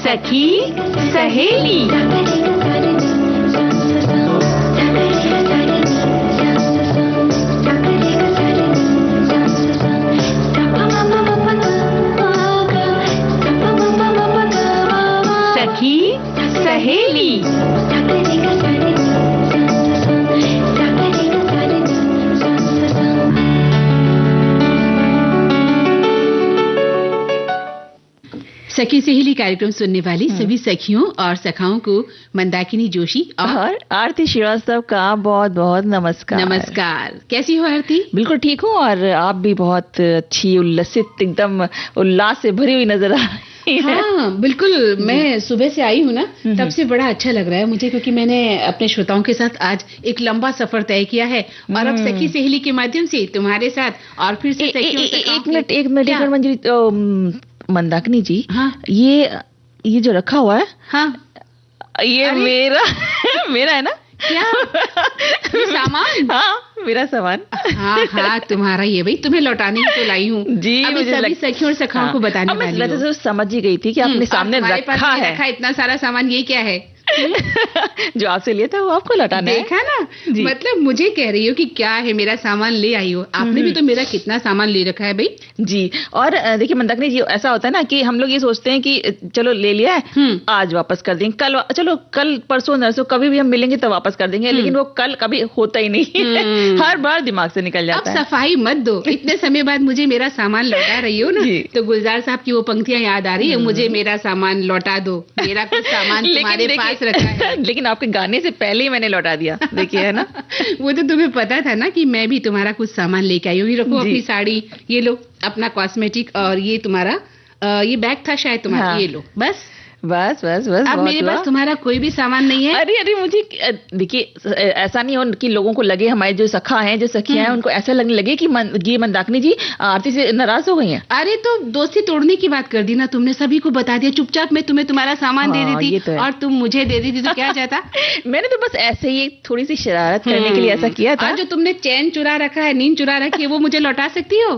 सखी सहेली। सखी सहेली। सखी सहेली कार्यक्रम सुनने वाली सभी सखियों और सखाओं को मंदाकिनी जोशी और आरती श्रीवास्तव का बहुत बहुत नमस्कार। नमस्कार। कैसी हो आरती? बिल्कुल ठीक हूँ और आप भी बहुत अच्छी उल्लसित एकदम उल्लास से भरी हुई नजर आ रही है। हाँ बिल्कुल। मैं सुबह से आई हूँ ना, तब से बड़ा अच्छा लग रहा है मुझे, क्योंकि मैंने अपने श्रोताओं के साथ आज एक लंबा सफर तय किया है और अब सखी सहेली के माध्यम से तुम्हारे साथ और फिर से एक मिनट मंजरी मंदाकिनी जी। हाँ ये जो रखा हुआ है, हाँ ये मेरा मेरा है ना? क्या ये सामान? हाँ मेरा सामान। हाँ हाँ तुम्हारा ये भाई, तुम्हें लौटाने ही तो लाई हूँ जी। अभी सभी सखियों और सखाओं को बताने वाली हूँ। मैं समझ ही गई थी कि आपने सामने रखा है इतना सारा सामान, ये क्या है? जो आपसे लिया था वो आपको लौटाना है। देखा ना, मतलब मुझे कह रही हो कि क्या है मेरा सामान ले आई हो। आपने भी तो मेरा कितना सामान ले रखा है भाई। जी। और देखिए मंदाकिनी जी, ऐसा होता है ना कि हम लोग ये सोचते हैं कि चलो ले लिया है, आज वापस कर देंगे, कल चलो कल परसों नरसों कभी भी हम मिलेंगे तो वापस कर देंगे, लेकिन वो कल कभी होता ही नहीं। हर बार दिमाग से निकल जाता है। अब सफाई मत दो, इतने समय बाद मुझे मेरा सामान लौटा रही हो ना, तो गुलजार साहब की वो पंक्तियां याद आ रही है, मुझे मेरा सामान लौटा दो, मेरा कुछ सामान तुम्हारे पास रखा है। लेकिन आपके गाने से पहले ही मैंने लौटा दिया, देखिए है ना। वो तो तुम्हें पता था ना कि मैं भी तुम्हारा कुछ सामान लेके आई हूँ। ये रखो अपनी साड़ी, ये लो अपना कॉस्मेटिक, और ये तुम्हारा ये बैग था शायद तुम्हारा। हाँ। ये लो बस बस बस बस। अब मेरे पास तुम्हारा कोई भी सामान नहीं है। अरे मुझे देखिए ऐसा नहीं हो कि लोगों को लगे, हमारे जो सखा हैं जो सखियां हैं उनको ऐसा लगने लगे कि ये मंदाकिनी जी आरती से नाराज हो गई हैं। अरे तो दोस्ती तोड़ने की बात कर दी ना तुमने, सभी को बता दिया। चुपचाप मैं तुम्हें तुम्हारा सामान दे दी थी और तुम मुझे दे दी थी, तो क्या जाता। मैंने तो बस ऐसे ही थोड़ी सी शरारत करने के लिए ऐसा किया था। जो तुमने चैन चुरा रखा है, नींद चुरा रखी है, वो मुझे लौटा सकती हो?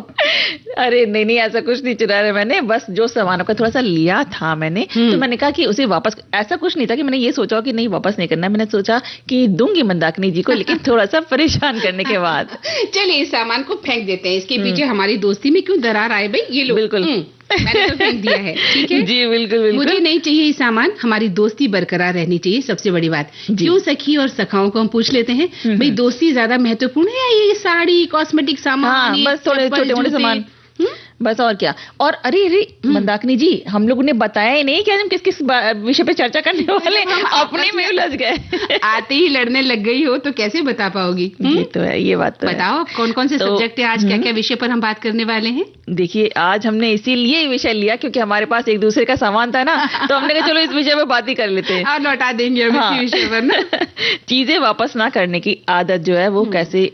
अरे नहीं ऐसा कुछ नहीं चुरा रहा मैंने, बस जो सामानों का थोड़ा सा लिया था मैंने, तो मैंने कहा कि उसे वापस, ऐसा कुछ नहीं था कि मैंने ये सोचा कि नहीं वापस नहीं करना, मैंने सोचा कि दूंगी मंदाकिनी जी को, लेकिन थोड़ा सा परेशान करने के बाद। चलिए इस सामान को फेंक देते हैं, इसके पीछे हमारी दोस्ती में क्यों दरार आए भाई। ये लो। बिल्कुल मैंने तो फेंक दिया है, ठीक है जी। बिल्कुल मुझे नहीं चाहिए ये सामान, हमारी दोस्ती बरकरार रहनी चाहिए, सबसे बड़ी बात। क्यों सखी और सखाओं को हम पूछ लेते हैं भाई, दोस्ती ज्यादा महत्वपूर्ण है या ये साड़ी कॉस्मेटिक सामान? बस थोड़े छोटे मोटे सामान बस, और क्या। और अरे मंदाकिनी जी, हम लोगों ने बताया ही नहीं कि आज हम किस किस विषय पे चर्चा करने वाले, अपने में उलझ गए। आते ही लड़ने लग गई हो तो कैसे बता पाओगी? ये तो है, ये बात तो बताओ कौन कौन से सब्जेक्ट है आज, क्या क्या विषय पर हम बात करने वाले हैं? देखिए आज हमने इसीलिए विषय लिया क्योंकि हमारे पास एक दूसरे का सामान था ना, तो हमने कहा चलो इस विषय पर बात ही कर लेते हैं और लौटा देंगे इसी विषय पर ना। चीजें वापस ना करने की आदत जो है वो कैसे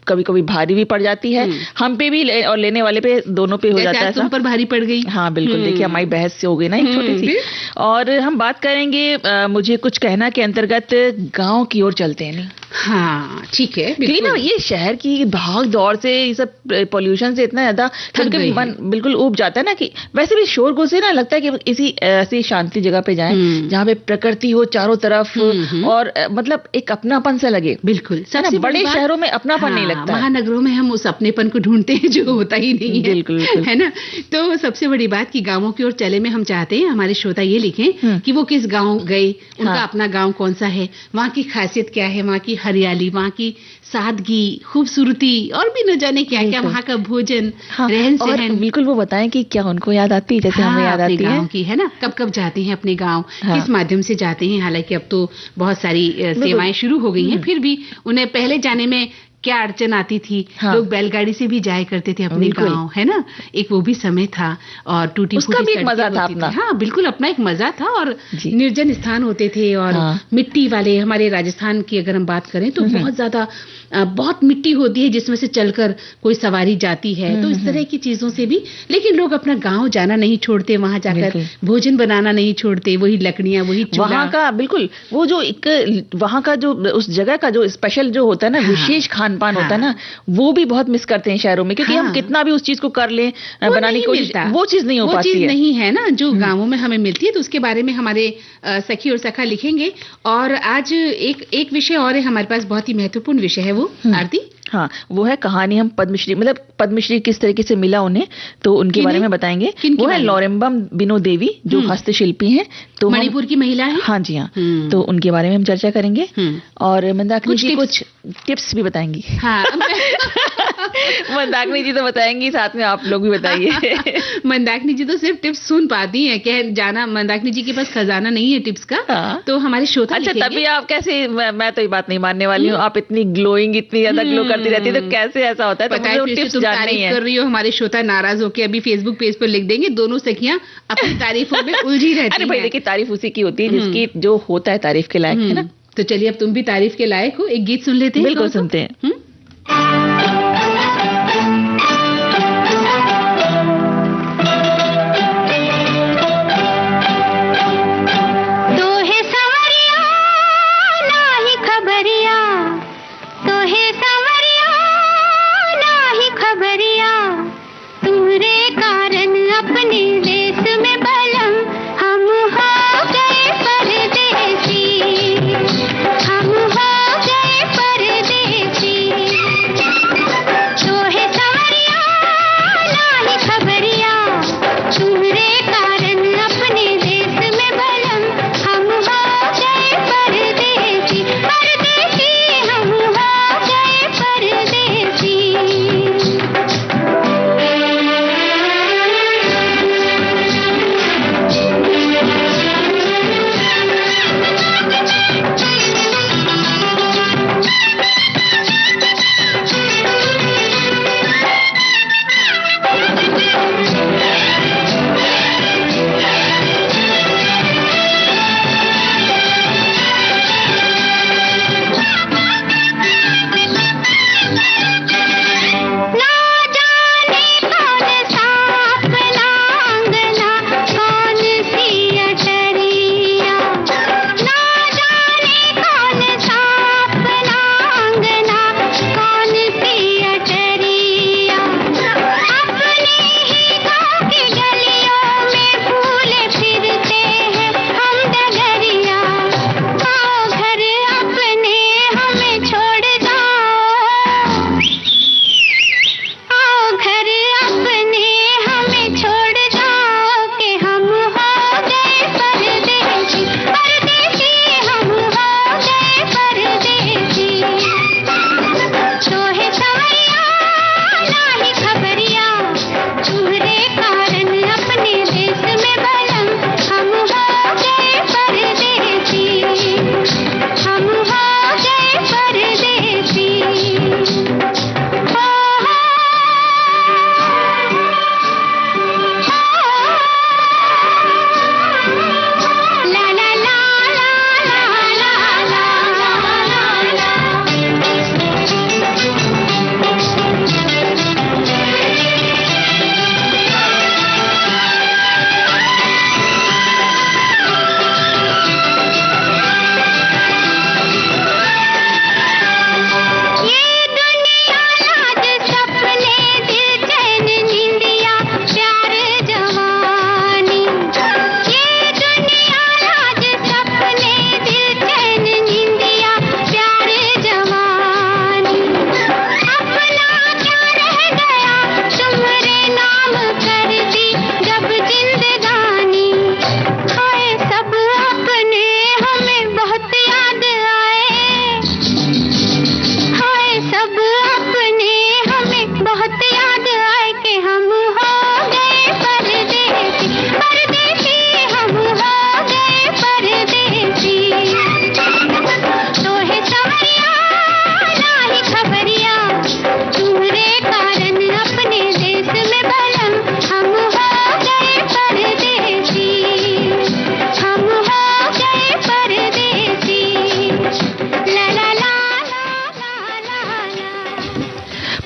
कभी कभी भारी भी पड़ जाती है, हम पे भी और लेने वाले पे, दोनों पे हो जाता है। तुम पर भारी पड़ गई। हाँ बिल्कुल। देखिए हमारी बहस से हो गई ना एक छोटी सी। और हम बात करेंगे मुझे कुछ कहना के अंतर्गत गांव की ओर चलते हैं। नहीं हाँ ठीक है, क्योंकि ना ये शहर की भाग दौड़ से, ये सब पॉल्यूशन से इतना ज्यादा कभी मन बिल्कुल ऊब जाता है ना, कि वैसे भी शोरगुल से ना लगता है कि किसी ऐसी शांति जगह पे जाएं जहाँ पे प्रकृति हो चारों तरफ और मतलब एक अपनापन सा लगे। बिल्कुल। सबसे बड़े शहरों में अपनापन नहीं लगता, महानगरों में हम उस अपनेपन को ढूंढते हैं जो होता ही नहीं है। बिल्कुल है ना। तो सबसे बड़ी बात कि गांवों की ओर चले में हम चाहते हैं हमारे श्रोता ये लिखें कि वो किस गांव गए, उनका अपना गांव कौन सा है, वहाँ की खासियत क्या है, वहाँ की हरियाली, वहाँ की सादगी, खूबसूरती, और भी न जाने क्या क्या, वहाँ का भोजन, रहन सहन। बिल्कुल वो बताएं कि क्या उनको याद आती है जैसे हमें याद आती है गाँव की, है ना। कब कब जाते हैं अपने गाँव, किस माध्यम से जाते हैं। हालांकि अब तो बहुत सारी सेवाएं शुरू हो गई हैं, फिर भी उन्हें पहले जाने में क्या अड़चन आती थी। हाँ। लोग बैलगाड़ी से भी जाया करते थे अपने गांव, है ना, एक वो भी समय था। और टूटी उसका भी एक मजा था अपना। हाँ बिल्कुल, अपना एक मजा था। और निर्जन स्थान होते थे और हाँ। मिट्टी वाले, हमारे राजस्थान की अगर हम बात करें तो बहुत ज्यादा बहुत मिट्टी होती है जिसमें से चलकर कोई सवारी जाती है। तो इस तरह की चीजों से भी, लेकिन लोग अपना गांव जाना नहीं छोड़ते, वहां जाकर भोजन बनाना नहीं छोड़ते, वही लकड़ियां, वही चूल्हा, वहां का बिल्कुल वो जो एक वहां का जो उस जगह का जो स्पेशल जो होता है ना, विशेष खान पान होता है ना, वो भी बहुत मिस करते हैं शहरों में। क्योंकि हम कितना भी उस चीज को कर लें, बनाने की कोशिश, वो चीज नहीं हो पाती है, वो चीज नहीं है ना जो गांवों में हमें मिलती है। तो उसके बारे में हमारे सखी और सखा लिखेंगे। और आज एक विषय और है हमारे पास, बहुत ही महत्वपूर्ण विषय है वो, आरती। हाँ, वो है कहानी हम पद्मश्री, मतलब पद्मश्री किस तरीके से मिला उन्हें, तो उनके बारे में बताएंगे। वो है लौरेम्बम बिनो देवी, जो हस्तशिल्पी हैं, तो मणिपुर की महिला है। हाँ जी हाँ, तो उनके बारे में हम चर्चा करेंगे। और मंदाकिनी जी कुछ टिप्स भी बताएंगी। हाँ मंदाकिनी जी तो बताएंगी, साथ में आप लोग भी बताइए। मंदाकिनी जी तो सिर्फ टिप्स सुन पाती हैं, कह जाना मंदाकिनी जी के पास खजाना नहीं है टिप्स का। तो हमारे श्रोता अच्छा, तभी आप कैसे, मैं तो ये बात नहीं मानने वाली हूँ, आप इतनी ग्लोइंग, इतनी ज्यादा ग्लो करती रहती है, तो कैसे ऐसा होता है? पता है, फिर से तुम तारीफ कर रही हो, हमारे श्रोता नाराज होके अभी फेसबुक पेज पर लिख देंगे, दोनों सखियां अपनी तारीफों में उलझी रहती हैं। अरे भाई देखिए, तारीफ उसी की होती है जिसकी जो होता है तारीफ के लायक, है ना। तो चलिए, अब तुम भी तारीफ के लायक हो, एक गीत सुन लेते हैं। बिल्कुल सुनते हैं। हम हो गए परदेसी।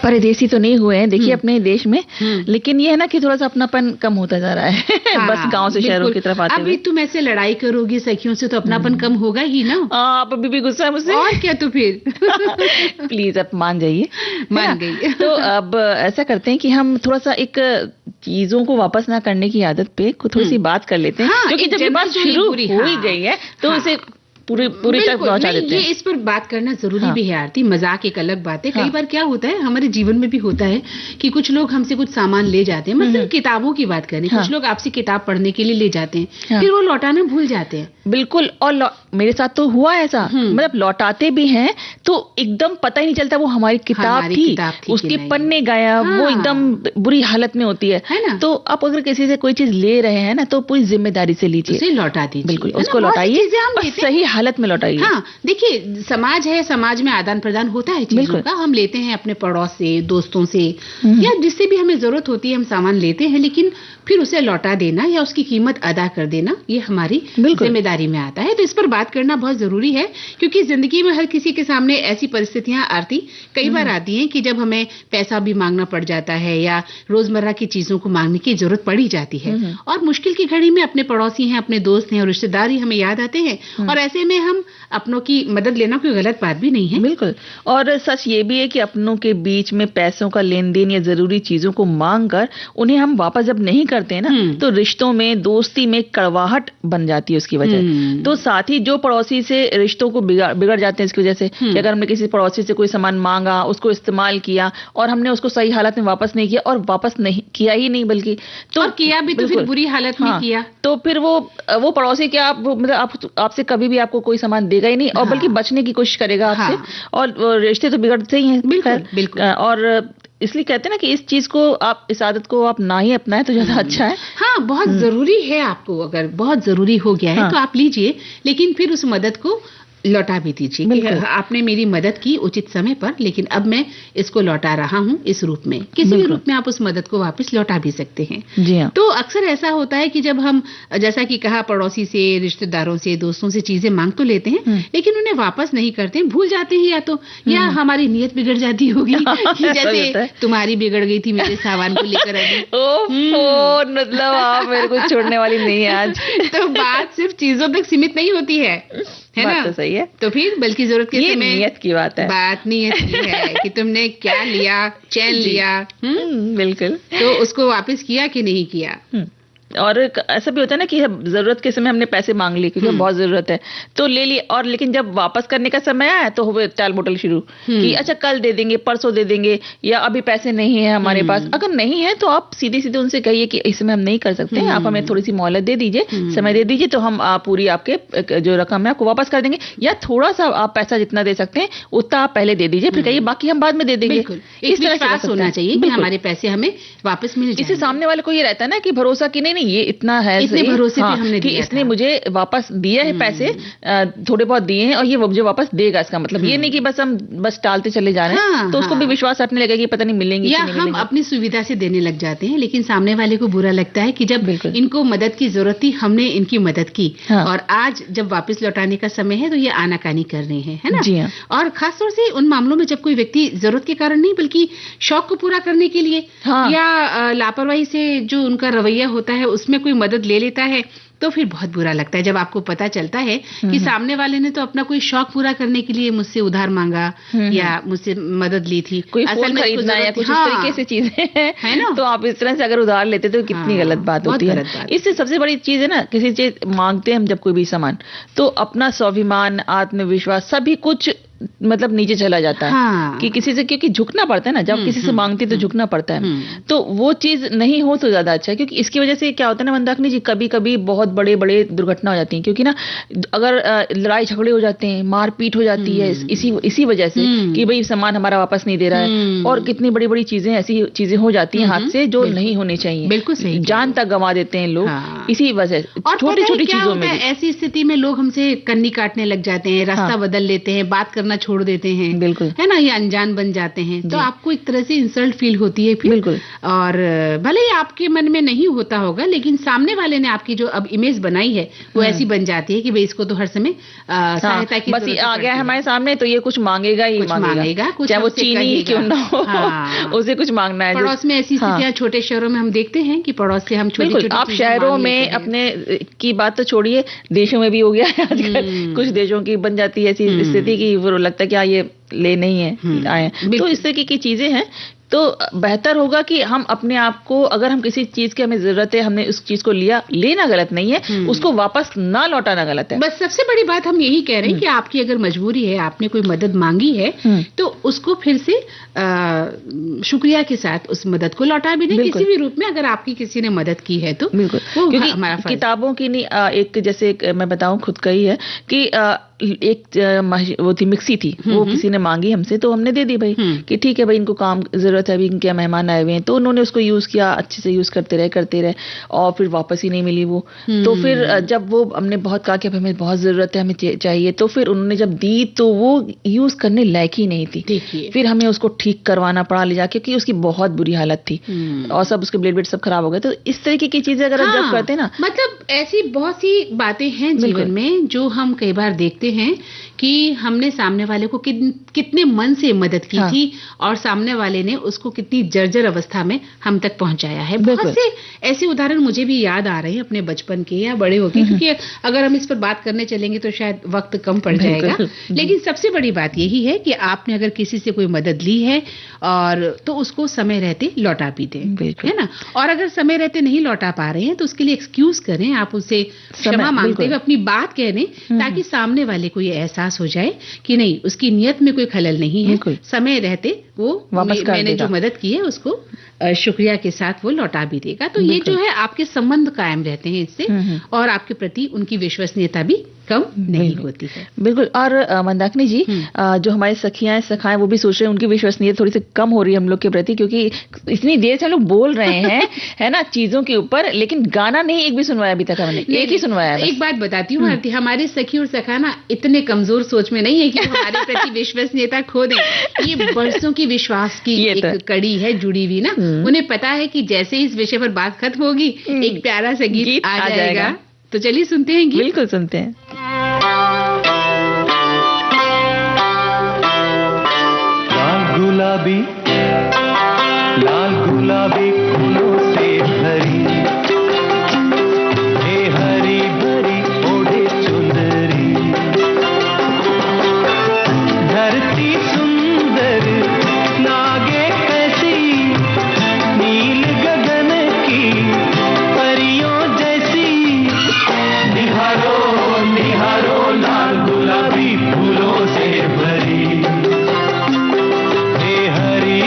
परदेसी तो नहीं हुए हैं देखिए अपने देश में, लेकिन ये है ना कि थोड़ा सा अपनापन कम होता जा रहा है बस गांव से शहरों की तरफ आते हुए। अभी तुम ऐसे लड़ाई करोगी सखियों से तो अपनापन कम होगा ही ना। आप अभी भी गुस्सा है मुझसे? और क्या तो फिर प्लीज आप मान जाइए। मान गई। तो अब ऐसा करते हैं कि हम थोड़ा सा एक चीजों को वापस ना करने की आदत पे थोड़ी सी बात कर लेते हैं, क्योंकि जब ये बात शुरू हो ही गई है तो इसे पूरी तक पहुंचा देते हैं। ये इस पर बात करना जरूरी भी है आरती। मजाक एक अलग बात है। कई बार क्या होता है हमारे जीवन में भी होता है कि कुछ लोग हमसे कुछ सामान ले जाते हैं, मतलब किताबों की बात करें, कुछ लोग आपसे किताब पढ़ने के लिए ले जाते हैं, फिर वो लौटाना भूल जाते हैं। बिल्कुल, और मेरे साथ तो हुआ ऐसा, मतलब लौटाते भी हैं तो एकदम पता ही नहीं चलता वो हमारी किताब थी, उसके पन्ने गायब, वो एकदम बुरी हालत में होती है ना। तो आप अगर किसी से कोई चीज ले रहे हैं ना तो पूरी जिम्मेदारी से लीजिए, उसे लौटा दीजिए। बिल्कुल, उसको लौटाइए, सही हालत में लौटाइए। हाँ, देखिए समाज है, समाज में आदान प्रदान होता है चीजों का। हम लेते हैं अपने पड़ोस से, दोस्तों से, या जिससे भी हमें जरूरत होती है हम सामान लेते हैं, लेकिन फिर उसे लौटा देना या उसकी कीमत अदा कर देना ये हमारी जिम्मेदारी में आता है। तो इस पर बात करना बहुत जरूरी है, क्योंकि जिंदगी में हर किसी के सामने ऐसी परिस्थितियां आरती कई बार आती हैं कि जब हमें पैसा भी मांगना पड़ जाता है या रोजमर्रा की चीजों को मांगने की जरूरत पड़ी जाती है, और मुश्किल की घड़ी में अपने पड़ोसी हैं, अपने दोस्त हैं और रिश्तेदार ही हमें याद आते हैं, और ऐसे में हम अपनों की मदद लेना कोई गलत बात भी नहीं है। बिल्कुल, और सच ये भी है कि अपनों के बीच में पैसों का लेन देन या जरूरी चीजों को मांग कर उन्हें हम वापस जब नहीं करते हैं ना तो रिश्तों में, दोस्ती में कड़वाहट बन जाती है उसकी वजह। तो साथ ही जो पड़ोसी से रिश्तों को बिगड़ जाते हैं इसकी वजह से कि अगर हमने किसी पड़ोसी से कोई सामान मांगा, उसको इस्तेमाल किया और हमने उसको सही हालत में वापस नहीं किया, और वापस नहीं किया ही नहीं बल्कि तो और किया भी तो फिर बुरी हालत में किया, तो फिर वो पड़ोसी क्या मतलब आपसे कभी भी आपको कोई सामान देगा ही नहीं, और बल्कि बचने की कोशिश करेगा आपसे, और रिश्ते तो बिगड़ते ही हैं। बिल्कुल। और इसलिए कहते हैं ना कि इस चीज को आप, इस आदत को आप ना ही अपनाएं तो ज्यादा अच्छा है। हाँ, बहुत जरूरी है। आपको अगर बहुत जरूरी हो गया है तो आप लीजिए, लेकिन फिर उस मदद को लौटा भी दीजिए। आपने मेरी मदद की उचित समय पर, लेकिन अब मैं इसको लौटा रहा हूँ इस रूप में। किसी भी रूप में आप उस मदद को वापस लौटा भी सकते हैं। जी हाँ। तो अक्सर ऐसा होता है कि जब हम, जैसा कि कहा, पड़ोसी से, रिश्तेदारों से, दोस्तों से चीजें मांग तो लेते हैं, लेकिन उन्हें वापस नहीं करते, भूल जाते हैं, या हमारी नीयत बिगड़ जाती होगी जैसे तुम्हारी बिगड़ गई थी मेरे सामान को लेकर अभी। मतलब आप मेरे को छोड़ने वाली नहीं है आज। तो बात सिर्फ चीजों तक सीमित नहीं होती है ना? तो सही है। तो फिर बल्कि जरूरत के समय नियत की बात है, बात नियत की है कि तुमने क्या लिया, चैन लिया, बिल्कुल, तो उसको वापस किया कि नहीं किया। और ऐसा भी होता है ना कि जरूरत के समय हमने पैसे मांग लिए क्योंकि बहुत जरूरत है तो ले लिए, और लेकिन जब वापस करने का समय आया तो वो टाल बोटल शुरू कि अच्छा कल दे देंगे, परसों दे देंगे, या अभी पैसे नहीं है हमारे पास। अगर नहीं है तो आप सीधे सीधे उनसे कहिए कि इस समय हम नहीं कर सकते, आप हमें थोड़ी सी मोहलत दे दीजिए, समय दे दीजिए, तो हम पूरी आपके जो रकम है आपको वापस कर देंगे, या थोड़ा सा आप पैसा जितना दे सकते हैं उतना आप पहले दे दीजिए, फिर कहिए बाकी हम बाद में दे देंगे। इस तरह से होना चाहिए कि हमारे पैसे हमें वापस मिल जाए। इससे सामने वाले को ये रहता है ना कि भरोसा कि नहीं ये इतना है, इतने भरोसे पे हमने दिया, इसने मुझे वापस दिया है पैसे, थोड़े बहुत दिए हैं और ये मुझे वापस देगा, इसका मतलब ये नहीं कि बस हम टालते चले जा रहे हैं। तो उसको भी विश्वास हटने लगेगा कि पता नहीं मिलेंगे, या हम अपनी सुविधा से देने लग जाते हैं, लेकिन सामने वाले को बुरा लगता है कि जब इनको मदद की जरूरत थी हमने इनकी मदद की, और आज जब वापस लौटाने का समय है तो ये आनाकानी कर रहे हैं, है ना? जी हाँ। और खासतौर से उन मामलों में जब कोई व्यक्ति जरूरत के कारण नहीं बल्कि शौक को पूरा करने के लिए या लापरवाही से जो उनका रवैया होता है उसमें कोई मदद ले लेता है, तो फिर बहुत बुरा लगता है जब आपको पता चलता है कि सामने वाले ने तो अपना कोई शौक पूरा करने के लिए मुझसे उधार मांगा या मुझसे मदद ली थी, कोई फोन खरीदना या कुछ इस तरीके से चीजें है ना, तो आप इस तरह से अगर उधार लेते तो कितनी गलत बात होती है। इससे सबसे बड़ी चीज है ना, किसी चीज मांगते हैं हम जब कोई भी सामान, तो अपना स्वाभिमान, आत्मविश्वास सभी कुछ मतलब नीचे चला जाता है कि किसी से, क्योंकि झुकना पड़ता है ना, जब किसी से मांगते तो झुकना पड़ता है, तो वो चीज नहीं हो तो ज्यादा अच्छा है। क्योंकि इसकी वजह से क्या होता है ना मंदाकिनी जी, कभी कभी बहुत बड़े बड़े दुर्घटना हो जाती है, क्योंकि ना अगर लड़ाई झगड़े हो जाते हैं, मारपीट हो जाती है इसी वजह से कि भाई सामान हमारा वापस नहीं दे रहा है, और कितनी बड़ी बड़ी चीजें, ऐसी चीजें हो जाती हैं हाथ से जो नहीं होनी चाहिए, बिल्कुल सही, जान तक गंवा देते हैं लोग इसी वजह से, छोटी छोटी चीजों में। ऐसी स्थिति में लोग हमसे कन्नी काटने लग जाते हैं, रास्ता बदल लेते हैं, बात करना करना छोड़ देते हैं, बिल्कुल, है ना, या अनजान बन जाते हैं, तो आपको एक तरह से इंसल्ट फील होती है फिर। बिल्कुल। और भले ही आपके मन में नहीं होता होगा, लेकिन सामने वाले ने आपकी जो अब इमेज बनाई है वो ऐसी बन जाती है कि भाई इसको तो हर समय सहायता की बस आ गया है हमारे सामने तो ये कुछ मांगेगा ही मांगेगा, चाहे वो चीनी क्यों ना हो, उसे कुछ मांगना है। पड़ोस में ऐसी स्थितियां छोटे शहरों में हम देखते हैं कि पड़ोस से हम छोटी-छोटी आप शहरों में अपने की बात तो छोड़िए, देशों में भी हो गया है आजकल। कुछ देशों की बन जाती है ऐसी स्थिति कि वो लगता है कि ये ले नहीं है आए, तो इस तरीके की चीजें हैं। तो बेहतर होगा कि हम अपने आप को, अगर हम किसी चीज की हमें जरूरत है, हमने उस चीज को लिया, लेना गलत नहीं है, उसको वापस ना लौटाना गलत है। बस सबसे बड़ी बात हम यही कह रहे हैं कि आपकी अगर मजबूरी है, आपने कोई मदद मांगी है, तो उसको फिर से शुक्रिया के साथ उस मदद को लौटा भी दें किसी भी रूप में, अगर आपकी किसी ने मदद की है तो। बिल्कुल, क्योंकि किताबों की नहीं, एक जैसे मैं बताऊं खुद का ही है कि एक वो थी मिक्सी थी, वो किसी ने मांगी हमसे तो हमने दे दी भाई कि ठीक है भाई, इनको काम जरूरत है, अभी इनके मेहमान आए हुए हैं, तो उन्होंने उसको यूज किया, अच्छे से यूज करते रहे और फिर वापस ही नहीं मिली वो। तो फिर जब वो हमने बहुत कहा कि हमें बहुत जरूरत है, हमें चाहिए, तो फिर उन्होंने जब दी तो वो यूज करने लायक ही नहीं थी। फिर हमें उसको ठीक करवाना पड़ा ले जाके, क्योंकि उसकी बहुत बुरी हालत थी और सब उसके ब्लेड सब खराब हो गए। तो इस तरीके की चीजें अगर जब करते ना, मतलब ऐसी बहुत सी बातें हैं जीवन में जो हम कई बार देखते हैं कि हमने सामने वाले को कितने मन से मदद की थी और सामने वाले ने उसको कितनी जर्जर अवस्था में हम तक पहुंचाया है। बहुत से ऐसे उदाहरण मुझे भी याद आ रहे हैं अपने बचपन के या बड़े होके, क्योंकि अगर हम इस पर बात करने चलेंगे तो शायद वक्त कम पड़ जाएगा। लेकिन सबसे बड़ी बात यही है कि आपने अगर किसी से कोई मदद ली है और तो उसको समय रहते लौटा भी दें, है ना। और अगर समय रहते नहीं लौटा पा रहे हैं तो उसके लिए एक्सक्यूज करें, आप उससे क्षमा मांगते हुए अपनी बात कह दें, ताकि सामने वाले को ये एहसास हो जाए कि नहीं, उसकी नियत में कोई खलल नहीं है, समय रहते वो मैंने जो मदद की है उसको शुक्रिया के साथ वो लौटा भी देगा। तो ये जो है आपके संबंध कायम रहते हैं इससे, और आपके प्रति उनकी विश्वसनीयता भी कम नहीं होती है। बिल्कुल। और मंदाकिनी जी, जो हमारे सखियां सखाएं वो भी सोच रहे हैं उनकी विश्वसनीयता थोड़ी सी कम हो रही है हम लोग के प्रति, क्योंकि इतनी देर से हम लोग बोल रहे हैं है ना चीजों के ऊपर, लेकिन गाना नहीं एक भी सुनवाया अभी तक हमने, एक ही सुनवाया है। एक बात बताती हूँ भारती, हमारे सखी और सखा ना इतने कमजोर सोच में नहीं है कि हमारे प्रति विश्वसनीयता खो दें। ये बरसों की विश्वास की एक कड़ी है जुड़ी हुई ना, उन्हें पता है कि जैसे ही इस विषय पर बात खत्म होगी एक प्यारा सा गीत आ जाएगा। तो चलिए सुनते हैं गीत। बिल्कुल सुनते हैं। लाल गुलाबी फूलों से भरी, हे हरी भरी ओढ़े चुनरी, धरती सुंदर लागे कैसी, नील गगन की परियों जैसी, निहारो निहारो लाल गुलाबी फूलों से भरी, हे हरी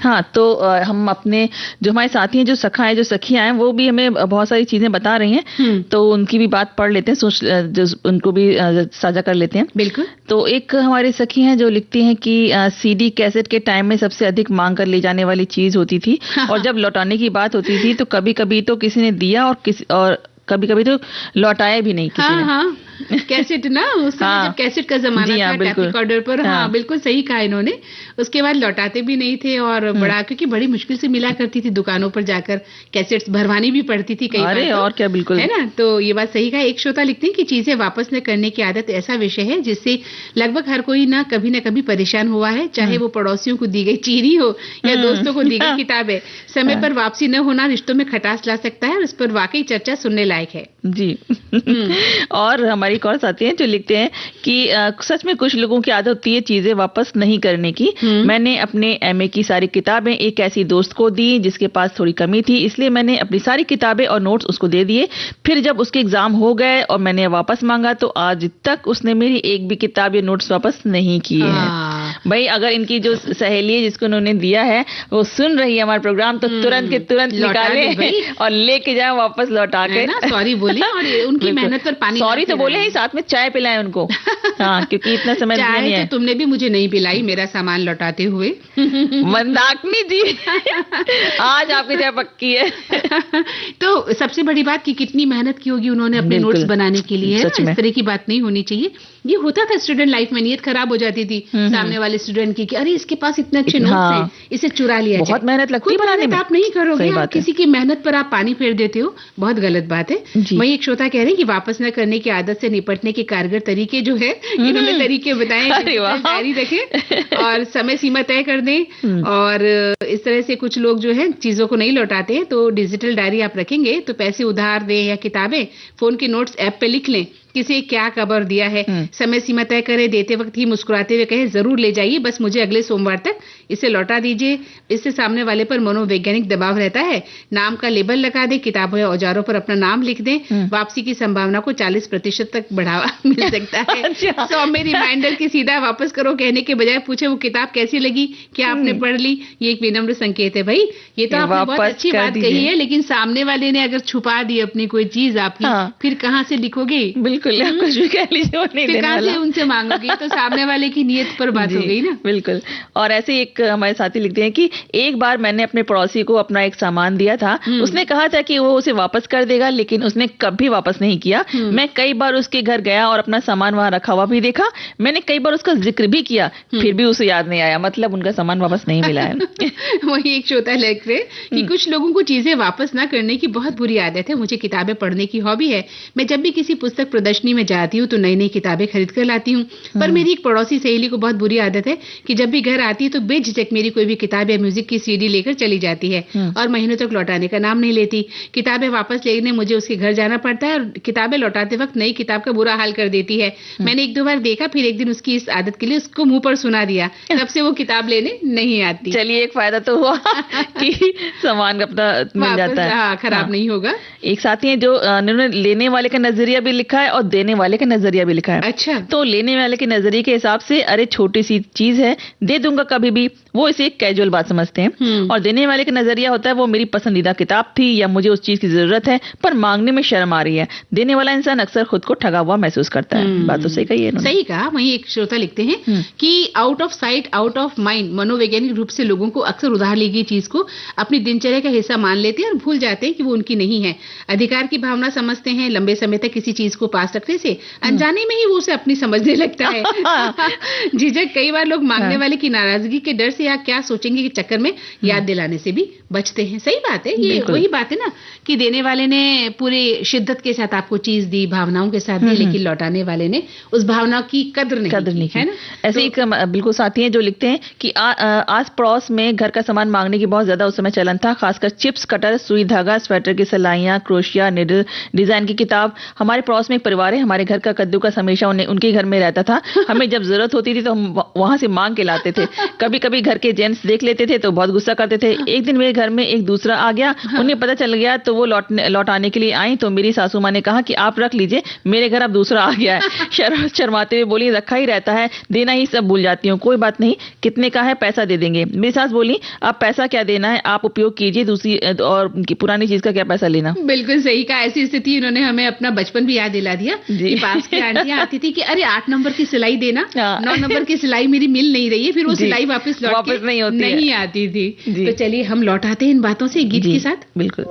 हाँ, तो हम अपने जो हमारे साथी हैं, जो सखा हैं, जो सखियां हैं, वो भी हमें बहुत सारी चीजें बता रही हैं। तो उनकी भी बात पढ़ लेते हैं, जो उनको भी साझा कर लेते हैं। बिल्कुल। तो एक हमारी सखी हैं जो लिखती हैं कि सीडी कैसेट के टाइम में सबसे अधिक मांग कर ले जाने वाली चीज होती थी और जब लौटाने की बात होती थी तो कभी कभी तो किसी ने दिया और कभी कभी तो लौटाया भी नहीं किसी ने। हाँ, कैसेट ना, उस समय जब कैसेट का जमाना था, टेप रिकॉर्डर पर। हाँ, बिल्कुल सही कहा इन्होंने। उसके बाद लौटाते भी नहीं थे और क्योंकि बड़ी मुश्किल से मिला करती थी दुकानों पर जाकर, कैसेट्स भरवानी भी पड़ती थी कई बार। अरे और क्या, बिल्कुल है ना। तो ये बात सही कहा। एक श्रोता लिखते हैं कि चीजें वापस न करने की आदत ऐसा विषय है जिससे लगभग हर कोई ना कभी परेशान हुआ है, चाहे वो पड़ोसियों को दी गई चीनी हो या दोस्तों को दी गई किताब है। समय पर वापसी न होना रिश्तों में खटास ला सकता है और उस पर वाकई चर्चा सुनने लायक है जी। और हमारी एक और साथी हैं जो लिखते हैं कि सच में कुछ लोगों की आदत होती है चीजें वापस नहीं करने की। मैंने अपने एमए की सारी किताबें एक ऐसी दोस्त को दी जिसके पास थोड़ी कमी थी, इसलिए मैंने अपनी सारी किताबें और नोट्स उसको दे दिए। फिर जब उसके एग्जाम हो गए और मैंने वापस मांगा तो आज तक उसने मेरी एक भी किताब या नोट्स वापस नहीं किए हैं। भाई, अगर इनकी जो सहेली है जिसको उन्होंने दिया है वो सुन रही है हमारा प्रोग्राम तो तुरंत के तुरंत निकाले और लेके जाए वापस लौटा के। सॉरी बोले और उनकी मेहनत पर पानी सॉरी तो बोले ही, साथ में चाय पिलाएं उनको। हाँ, क्योंकि इतना समय दिया नहीं है। तो तुमने भी मुझे नहीं पिलाई मेरा सामान लौटाते हुए। मंदाकिनी जी, आज आपकी चाय पक्की है। तो सबसे बड़ी बात कि कितनी मेहनत की होगी उन्होंने अपने नोट्स बनाने के लिए। इस तरह की बात नहीं होनी चाहिए। ये होता था स्टूडेंट लाइफ में, नीयत खराब हो जाती थी सामने वाले स्टूडेंट की कि अरे इसके पास इतने अच्छे नोट्स हैं, इसे चुरा लिया जाए। बहुत मेहनत लगती है बनाने में। आप नहीं करोगे, आप किसी की मेहनत पर आप पानी फेर देते हो, बहुत गलत बात है। वही एक श्रोता कह रहे हैं कि वापस न करने की आदत से निपटने के कारगर तरीके जो है, इन्होंने तरीके बताए। जारी रखें और समय सीमा तय कर दें। और इस तरह से कुछ लोग जो है चीजों को नहीं लौटाते हैं, तो डिजिटल डायरी आप रखेंगे तो पैसे उधार दें या किताबें फोन के नोट्स ऐप पे लिख लें किसे क्या खबर दिया है, समय सीमा तय करें, देते वक्त ही मुस्कुराते हुए कहें जरूर ले जाइए, बस मुझे अगले सोमवार तक इसे लौटा दीजिए। इससे सामने वाले पर मनोवैज्ञानिक दबाव रहता है। नाम का लेबल लगा दें, किताबों या औजारों पर अपना नाम लिख दें। वापसी की संभावना को 40% तक बढ़ावा मिल सकता है। सो में रिमाइंडर की सीधा वापस करो कहने के बजाय पूछे वो किताब कैसी लगी, क्या आपने पढ़ ली। ये एक विनम्र संकेत है। भाई, ये तो आपने बहुत अच्छी बात कही है, लेकिन सामने वाले ने अगर छुपा दी अपनी कोई चीज आपकी, फिर कहाँ से लिखोगे। बिल्कुल, कुछ भी कह लीजिए वो नहीं देने वाला। उनसे मांगोगे तो सामने वाले की नीयत पर बात हो गई ना। बिल्कुल। और ऐसे एक हमारे साथी लिखते हैं कि एक बार मैंने अपने पड़ोसी को अपना एक सामान दिया था। उसने कहा था कि वो उसे वापस कर देगा, लेकिन उसने कभी वापस नहीं किया। मैं कई बार उसके घर गया और अपना सामान वहां रखा हुआ भी देखा। मैंने कई बार उसका जिक्र भी किया, फिर भी उसे याद नहीं आया। मतलब उनका सामान वापस नहीं मिला है। वही एक श्रोता लिख रहे कि कुछ लोगों को चीजें वापस ना करने की बहुत बुरी आदत है। मुझे किताबें पढ़ने की हॉबी है। मैं जब भी किसी पुस्तक प्रदर्शनी में जाती हूँ तो नई नई किताबें खरीद कर लाती हूँ। पर मेरी एक पड़ोसी सहेली को बहुत बुरी आदत है कि जब भी घर आती है तो बेझिझक मेरी कोई भी किताब या म्यूजिक की सीडी लेकर चली जाती है और महीनों तक लौटाने का नाम नहीं लेती। किताबें वापस लेने मुझे उसके घर जाना पड़ता है और किताबें लौटाते वक्त नई किताब का बुरा हाल कर देती है। मैंने 1-2 बार देखा, फिर एक दिन उसकी इस आदत के लिए उसको मुंह पर सुना दिया। तब से वो किताब लेने नहीं आती। चलिए, एक फायदा तो हुआ कि सामान अपना मिल जाता है, खराब नहीं होगा। एक साथी है जो उन्होंने लेने वाले का नजरिया भी लिखा है और देने वाले का नजरिया भी लिखा है। अच्छा। तो लेने वाले के नजरिए के हिसाब से अरे छोटी सी चीज है, दे दूंगा कभी भी, वो इसे कैजुअल बात समझते हैं। और देने वाले का नजरिया होता है वो मेरी पसंदीदा किताब थी या मुझे उस चीज की जरूरत है पर मांगने में शर्म आ रही है। देने वाला इंसान अक्सर खुद को ठगा हुआ महसूस करता है। बात तो सही कही है। सही कहा। वहीं एक श्रोता लिखते हैं कि out of sight out of mind, मनोवैज्ञानिक रूप से लोगों को अक्सर उधार ली गई चीज को अपनी दिनचर्या का हिस्सा मान लेते हैं और भूल जाते हैं कि वो उनकी नहीं है। अधिकार की भावना समझते हैं। लंबे समय तक किसी चीज को पास रखने से अनजाने में ही वो उसे अपनी समझने लगता है। झिझक कई बार लोग मांगने वाले की नाराजगी के डर से या क्या सोचेंगे के चक्कर में याद दिलाने से भी बचते हैं। सही बात है। ये वही बात है ना कि देने वाले ने पूरे शिद्दत के साथ आपको चीज दी, भावनाओं के साथ दी, लेकिन लौटाने वाले ने उस भावना की कद्र नहीं की, है ना। ऐसे ही बिल्कुल साथी हैं जो लिखते हैं कि आस पड़ोस में घर का सामान मांगने की बहुत ज्यादा उस समय चलन था, खासकर चिप्स, कटर, सुई धागा, स्वेटर की सिलाइयां, क्रोशिया, निडल, डिजाइन की किताब। हमारे पड़ोस में एक परिवार है, हमारे घर का कद्दूकस हमेशा उनके घर में रहता था। हमें जब जरूरत होती थी तो हम वहां से मांग के लाते थे। कभी कभी घर के जेंट्स देख लेते थे तो बहुत गुस्सा करते थे। एक दिन मेरे घर घर में एक दूसरा आ गया, उन्हें पता चल गया तो वो लौटाने के लिए आई तो मेरी सासू माँ ने कहा कि आप रख लीजिए, मेरे घर अब दूसरा आ गया है। शर्माते हुए बोली, रखा ही रहता है, देना ही सब भूल जाती हूँ, कोई बात नहीं, कितने का है पैसा दे देंगे। मेरी सास बोली, अब पैसा क्या देना है, आप उपयोग कीजिए, दूसरी और पुरानी चीज का क्या पैसा लेना। बिल्कुल सही कहा। ऐसी स्थिति उन्होंने हमें अपना बचपन भी याद दिला दिया कि पास की आंटियां आती थी कि अरे 8 नंबर की सिलाई देना, 9 नंबर की सिलाई मेरी मिल नहीं रही है, फिर वो सिलाई वापस नहीं आती थी। तो चलिए हम लौटाते हैं इन बातों से गीत के साथ। बिल्कुल।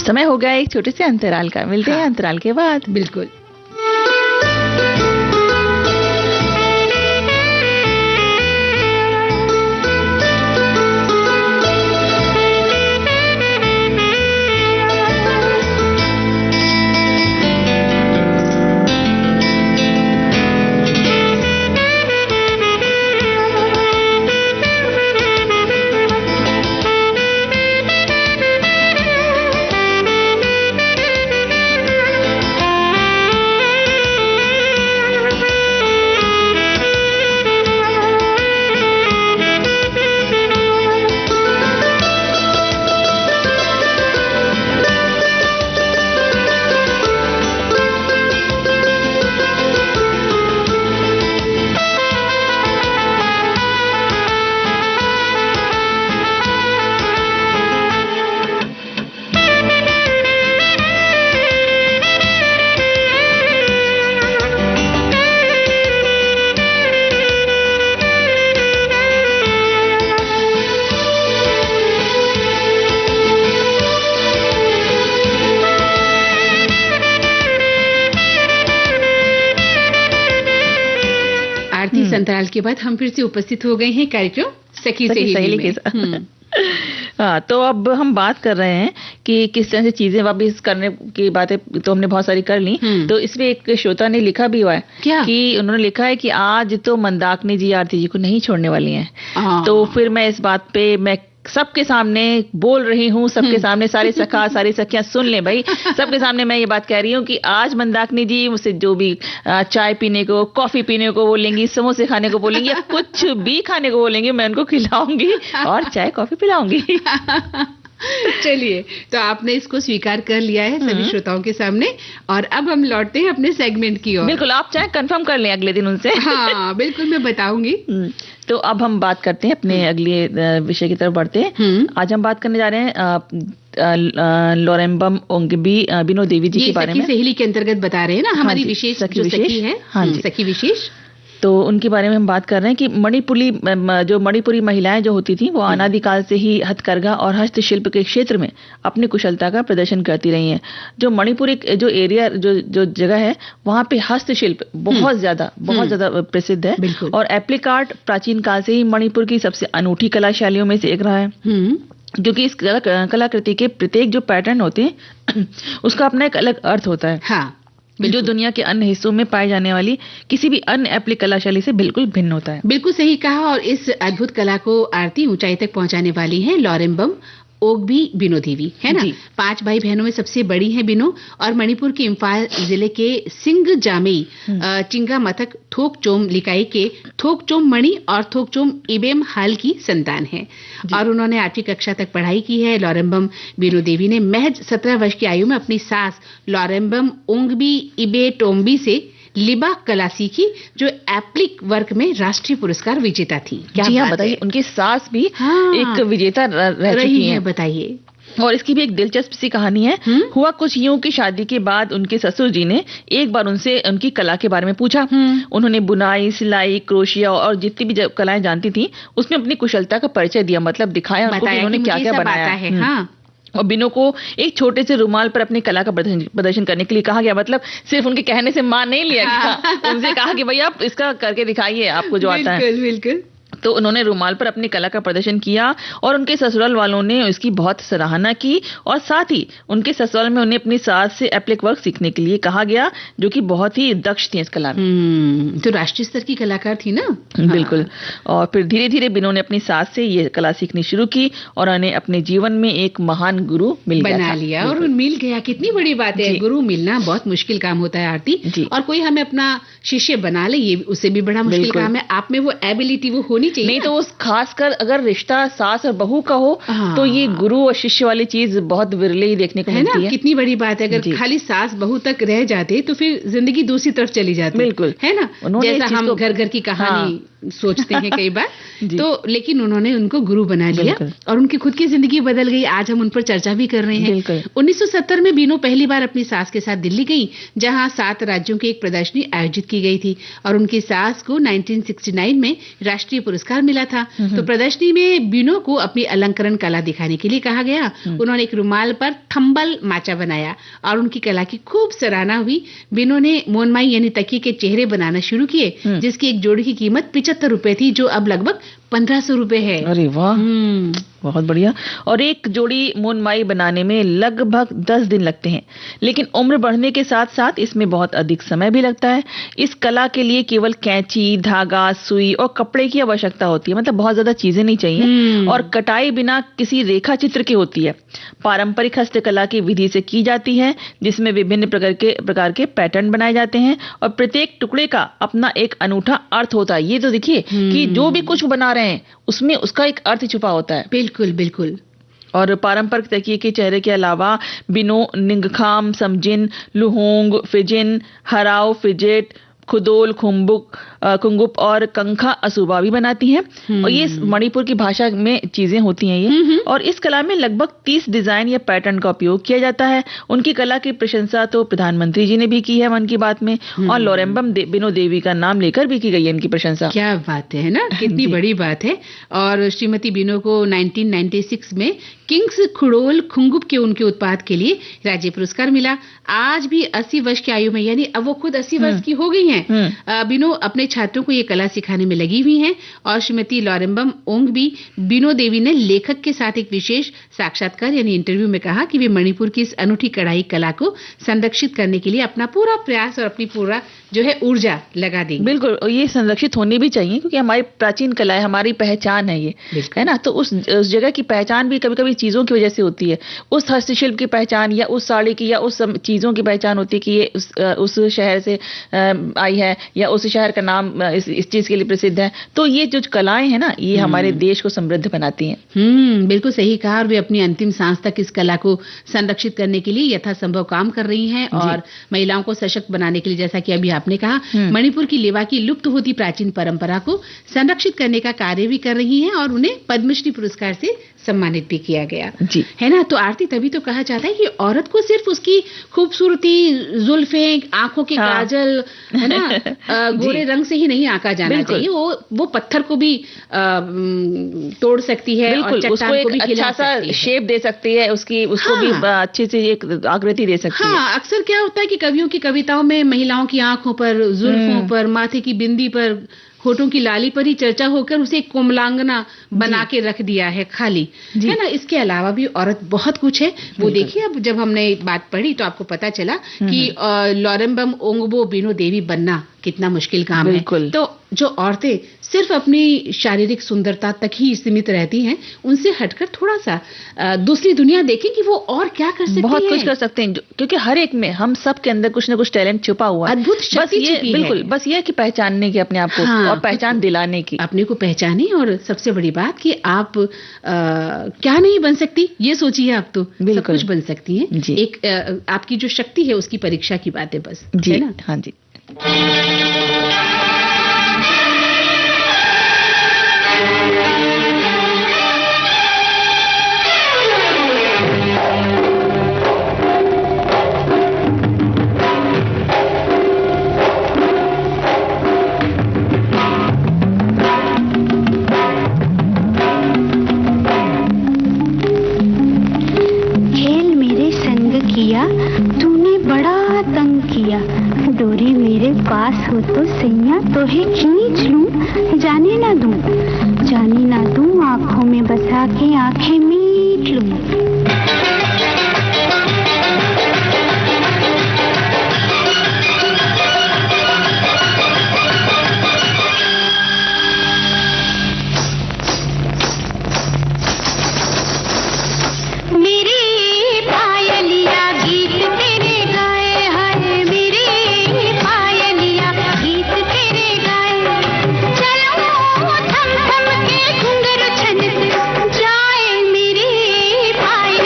समय हो गया एक छोटे से अंतराल का, मिलते हैं अंतराल के बाद। बिल्कुल। इस अंतराल के बाद हम फिर से उपस्थित हो गए हैं कार्यक्रम सखी सहेली के साथ। हाँ, तो अब हम बात कर रहे हैं कि किस तरह से चीजें वापिस करने की बातें तो हमने बहुत सारी कर ली। तो इसमें एक श्रोता ने लिखा भी हुआ है क्या? कि उन्होंने लिखा है कि आज तो मंदाकिनी जी आरती जी को नहीं छोड़ने वाली हैं। तो फिर मैं इस बात पे मैं सबके सामने बोल रही हूँ, सबके सामने सारे सखा सारी सखियां सुन ले भाई, सबके सामने मैं ये बात कह रही हूँ कि आज मंदाकिनी जी मुझसे जो भी चाय पीने को, कॉफी पीने को बोलेंगी, समोसे खाने को बोलेंगी या कुछ भी खाने को बोलेंगी, मैं उनको खिलाऊंगी और चाय कॉफी पिलाऊंगी। चलिए, तो आपने इसको स्वीकार कर लिया है सभी श्रोताओं के सामने, और अब हम लौटते हैं अपने सेगमेंट की ओर। बिल्कुल, आप चाहे कंफर्म कर लें अगले दिन उनसे। हाँ बिल्कुल, मैं बताऊंगी। तो अब हम बात करते हैं अपने अगले विषय की तरफ बढ़ते हैं। आज हम बात करने जा रहे हैं लोरेम्बम ओंगबी बिनो देवी जी के बारे में। सहेली के अंतर्गत बता रहे हैं ना, हमारी विशेष सखी है। हाँ जी, सखी विशेष। तो उनके बारे में हम बात कर रहे हैं कि मणिपुरी महिलाएं जो होती थी वो अनादिकाल से ही हथकरघा और हस्तशिल्प के क्षेत्र में अपनी कुशलता का प्रदर्शन करती रही हैं। जो मणिपुरी जो एरिया जो जगह है वहाँ पे हस्तशिल्प बहुत ज्यादा प्रसिद्ध है। और एप्लिक आर्ट प्राचीन काल से ही मणिपुर की सबसे अनूठी कला शैलियों में से एक रहा है, क्योंकि इस कलाकृति के प्रत्येक जो पैटर्न होते हैं उसका अपना एक अलग अर्थ होता है। हाँ, जो दुनिया के अन्य हिस्सों में पाई जाने वाली किसी भी अन्य एप्लिक कला शैली से बिल्कुल भिन्न होता है। बिल्कुल सही कहा। और इस अद्भुत कला को आरती ऊंचाई तक पहुंचाने वाली है लोरेम्बम ओगबी बिनो देवी, है ना। 5 भाई बहनों में सबसे बड़ी है बिनो, और मणिपुर के इम्फाल जिले के सिंग जामेई चिंगा मथक थोकचोम लिकाई के थोकचोम मणि और थोकचोम इबेम हाल की संतान है। और उन्होंने 8वीं कक्षा तक पढ़ाई की है। लोरेम्बम बिनो देवी ने महज 17 वर्ष की आयु में अपनी सास लोरेम्बम ओंगबी इबे टोम्बी से लिबा कला सीखी, जो एप्लिक वर्क में राष्ट्रीय पुरस्कार विजेता थी। क्या बताइए, उनकी सास भी एक विजेता रह चुकी है। बताइए। और इसकी भी एक दिलचस्प सी कहानी है। हुआ कुछ यूं कि शादी के बाद उनके ससुर जी ने एक बार उनसे उनकी कला के बारे में पूछा। उन्होंने बुनाई, सिलाई, क्रोशिया और जितनी भी कलाएं जानती थी उसमें अपनी कुशलता का परिचय दिया, मतलब दिखाया उनको कि उन्होंने क्या क्या बनाया है। और बिनो को एक छोटे से रुमाल पर अपनी कला का प्रदर्शन करने के लिए कहा गया, मतलब सिर्फ उनके कहने से मान नहीं लिया गया। उनसे कहा कि भैया आप इसका करके दिखाइए, आपको जो आता है। बिल्कुल। तो उन्होंने रुमाल पर अपनी कला का प्रदर्शन किया और उनके ससुराल वालों ने इसकी बहुत सराहना की, और साथ ही उनके ससुराल में उन्हें अपनी सास से एप्लिक वर्क सीखने के लिए कहा गया, जो कि बहुत ही दक्ष थी इस कला में। तो राष्ट्रीय स्तर की कलाकार थी ना। बिल्कुल। और फिर धीरे धीरे बिनो ने अपनी सास से ये कला सीखनी शुरू की और उन्हें अपने जीवन में एक महान गुरु बना लिया। और मिल गया, कितनी बड़ी बात है। गुरु मिलना बहुत मुश्किल काम होता है आरती, और कोई हमें अपना शिष्य बना ले ये उससे भी बड़ा मुश्किल काम है। आप में वो एबिलिटी वो होनी चाहिए। नहीं तो उस खासकर अगर रिश्ता सास और बहू का हो तो ये गुरु और शिष्य वाली चीज बहुत विरले ही देखने को मिलती है। कितनी बड़ी बात है। अगर खाली सास बहू तक रह जाते तो फिर जिंदगी दूसरी तरफ चली जाती। बिल्कुल, है ना। जैसा हम घर घर की कहानी सोचते हैं कई बार तो, लेकिन उन्होंने उनको गुरु बना लिया और उनकी खुद की जिंदगी बदल गई। आज हम उन पर चर्चा भी कर रहे हैं। 1970 में बिनो पहली बार अपनी सास के साथ दिल्ली गई, जहां 7 राज्यों की एक प्रदर्शनी आयोजित की गई थी और उनकी सास को 1969 में राष्ट्रीय पुरस्कार मिला था। तो प्रदर्शनी में बिनो को अपनी अलंकरण कला दिखाने के लिए कहा गया। उन्होंने एक रुमाल पर थंबल माचा बनाया और उनकी कला की खूब सराहना हुई। बिनो ने मोनमाई यानी तकिए के चेहरे बनाना शुरू किए, जिसकी एक जोड़ी की कीमत 75 रुपए थी, जो अब लगभग 1500 रुपए है। अरे वाह, बहुत बढ़िया। और एक जोड़ी मोनमाई बनाने में लगभग 10 दिन लगते हैं, लेकिन उम्र बढ़ने के साथ साथ इसमें बहुत अधिक समय भी लगता है। इस कला के लिए केवल कैंची, धागा, सुई और कपड़े की आवश्यकता होती है, मतलब बहुत ज्यादा चीजें नहीं चाहिए, और कटाई बिना किसी रेखा चित्र की होती है। पारंपरिक हस्तकला की विधि से की जाती है, जिसमें विभिन्न प्रकार के पैटर्न बनाए जाते हैं और प्रत्येक टुकड़े का अपना एक अनूठा अर्थ होता है। ये तो देखिए कि जो भी कुछ बना रहे हैं उसमें उसका एक अर्थ छुपा होता है। बिल्कुल बिल्कुल। और पारंपरिक तकिए के चेहरे के अलावा बिनो निंगखाम, समजिन, लुहोंग, फिजिन, हराओ, फिजेट, खुदोल, खुंगुप और कंखा असुबा भी बनाती हैं। और ये मणिपुर की भाषा में चीजें होती हैं ये। और इस कला में लगभग 30 डिजाइन या पैटर्न का उपयोग किया जाता है। उनकी कला की प्रशंसा तो प्रधानमंत्री जी ने भी की है मन की बात में, और लोरेम्बम बिनो देवी का नाम लेकर भी की गई है इनकी प्रशंसा। क्या बात है ना, कितनी बड़ी बात है। और श्रीमती बिनो को 1996 में किंग्स खुड़ोल खुंगुप के उनके उत्पाद के लिए राज्य पुरस्कार मिला। आज भी 80 वर्ष की आयु में, यानी अब वो खुद 80 वर्ष की हो गई हैं, हैं बिनो अपने छात्रों को ये कला सिखाने में लगी हुई हैं और श्रीमती लॉरेम्बम ओंग भी बिनो देवी ने लेखक के साथ एक विशेष साक्षात्कार यानी इंटरव्यू में कहा कि वे मणिपुर की इस अनूठी कढ़ाई कला को संरक्षित करने के लिए अपना पूरा प्रयास और अपनी पूरा जो है ऊर्जा लगा देंगे। बिल्कुल, ये संरक्षित होनी भी चाहिए क्योंकि हमारी प्राचीन कला है, हमारी पहचान है ये, है ना। तो उस जगह की पहचान भी कभी-कभी चीजों की वजह से होती है। उस हस्तशिल्प की पहचान या उस साड़ी की या उस चीजों की पहचान होती है कि ये उस शहर से आई है या उस शहर का नाम इस चीज के लिए प्रसिद्ध है। तो ये जो कलाएं हैं ना, ये हमारे देश को समृद्ध बनाती हैं। बिल्कुल सही कहा। और वे अपनी अंतिम सांस तक इस कला को संरक्षित करने के लिए यथासंभव काम कर रही हैं और महिलाओं को सशक्त बनाने के लिए, जैसा कि अभी आपने कहा, मणिपुर की लेवा की लुप्त होती प्राचीन परंपरा को संरक्षित करने का कार्य भी कर रही हैं और उन्हें पद्मश्री पुरस्कार से सम्मानित भी किया गया है ना। तो आरती, तभी तो कहा जाता है कि औरत को सिर्फ उसकी खूबसूरती, जुल्फें, आंखों के काजल, है ना, गोरे रंग से ही नहीं आंका जाना चाहिए। वो पत्थर को भी तोड़ सकती है और चट्टान को भी हिला सकती है, शेप दे सकती है, उसको भी अच्छे से एक आकृति दे सकती है। अक्सर क्या होता है कि कवियों की कविताओं में महिलाओं की आंखों पर, जुल्फों पर, माथे की बिंदी पर, होठों की लाली पर ही चर्चा होकर उसे कोमलांगना बना के रख दिया है खाली, है ना। इसके अलावा भी औरत बहुत कुछ है। वो देखिए, अब जब हमने बात पढ़ी तो आपको पता चला कि लॉरेम्बम ओंगबो बिनो देवी बनना कितना मुश्किल काम है। तो जो औरतें सिर्फ अपनी शारीरिक सुंदरता तक ही सीमित रहती हैं, उनसे हटकर थोड़ा सा दूसरी दुनिया देखें कि वो और क्या कर सकती हैं। बहुत कुछ कर सकते हैं, क्योंकि हर एक में, हम सब के अंदर कुछ ना कुछ टैलेंट छुपा हुआ है, अद्भुत शक्ति छुपी है। बिल्कुल, बस ये है कि पहचानने की अपने आप को और पहचान दिलाने की, अपने को पहचाने। और सबसे बड़ी बात कि आप क्या नहीं बन सकती, ये सोचिए। आप तो सब कुछ बन सकती हैं। एक आपकी जो शक्ति है उसकी परीक्षा की बात है बस, है ना। हाँ जी। तूने बड़ा तंग किया, डोरी मेरे पास हो तो सैया तो है खींच लूं, जाने ना दूं आंखों में बसा के आंखें मीट लूं। पायल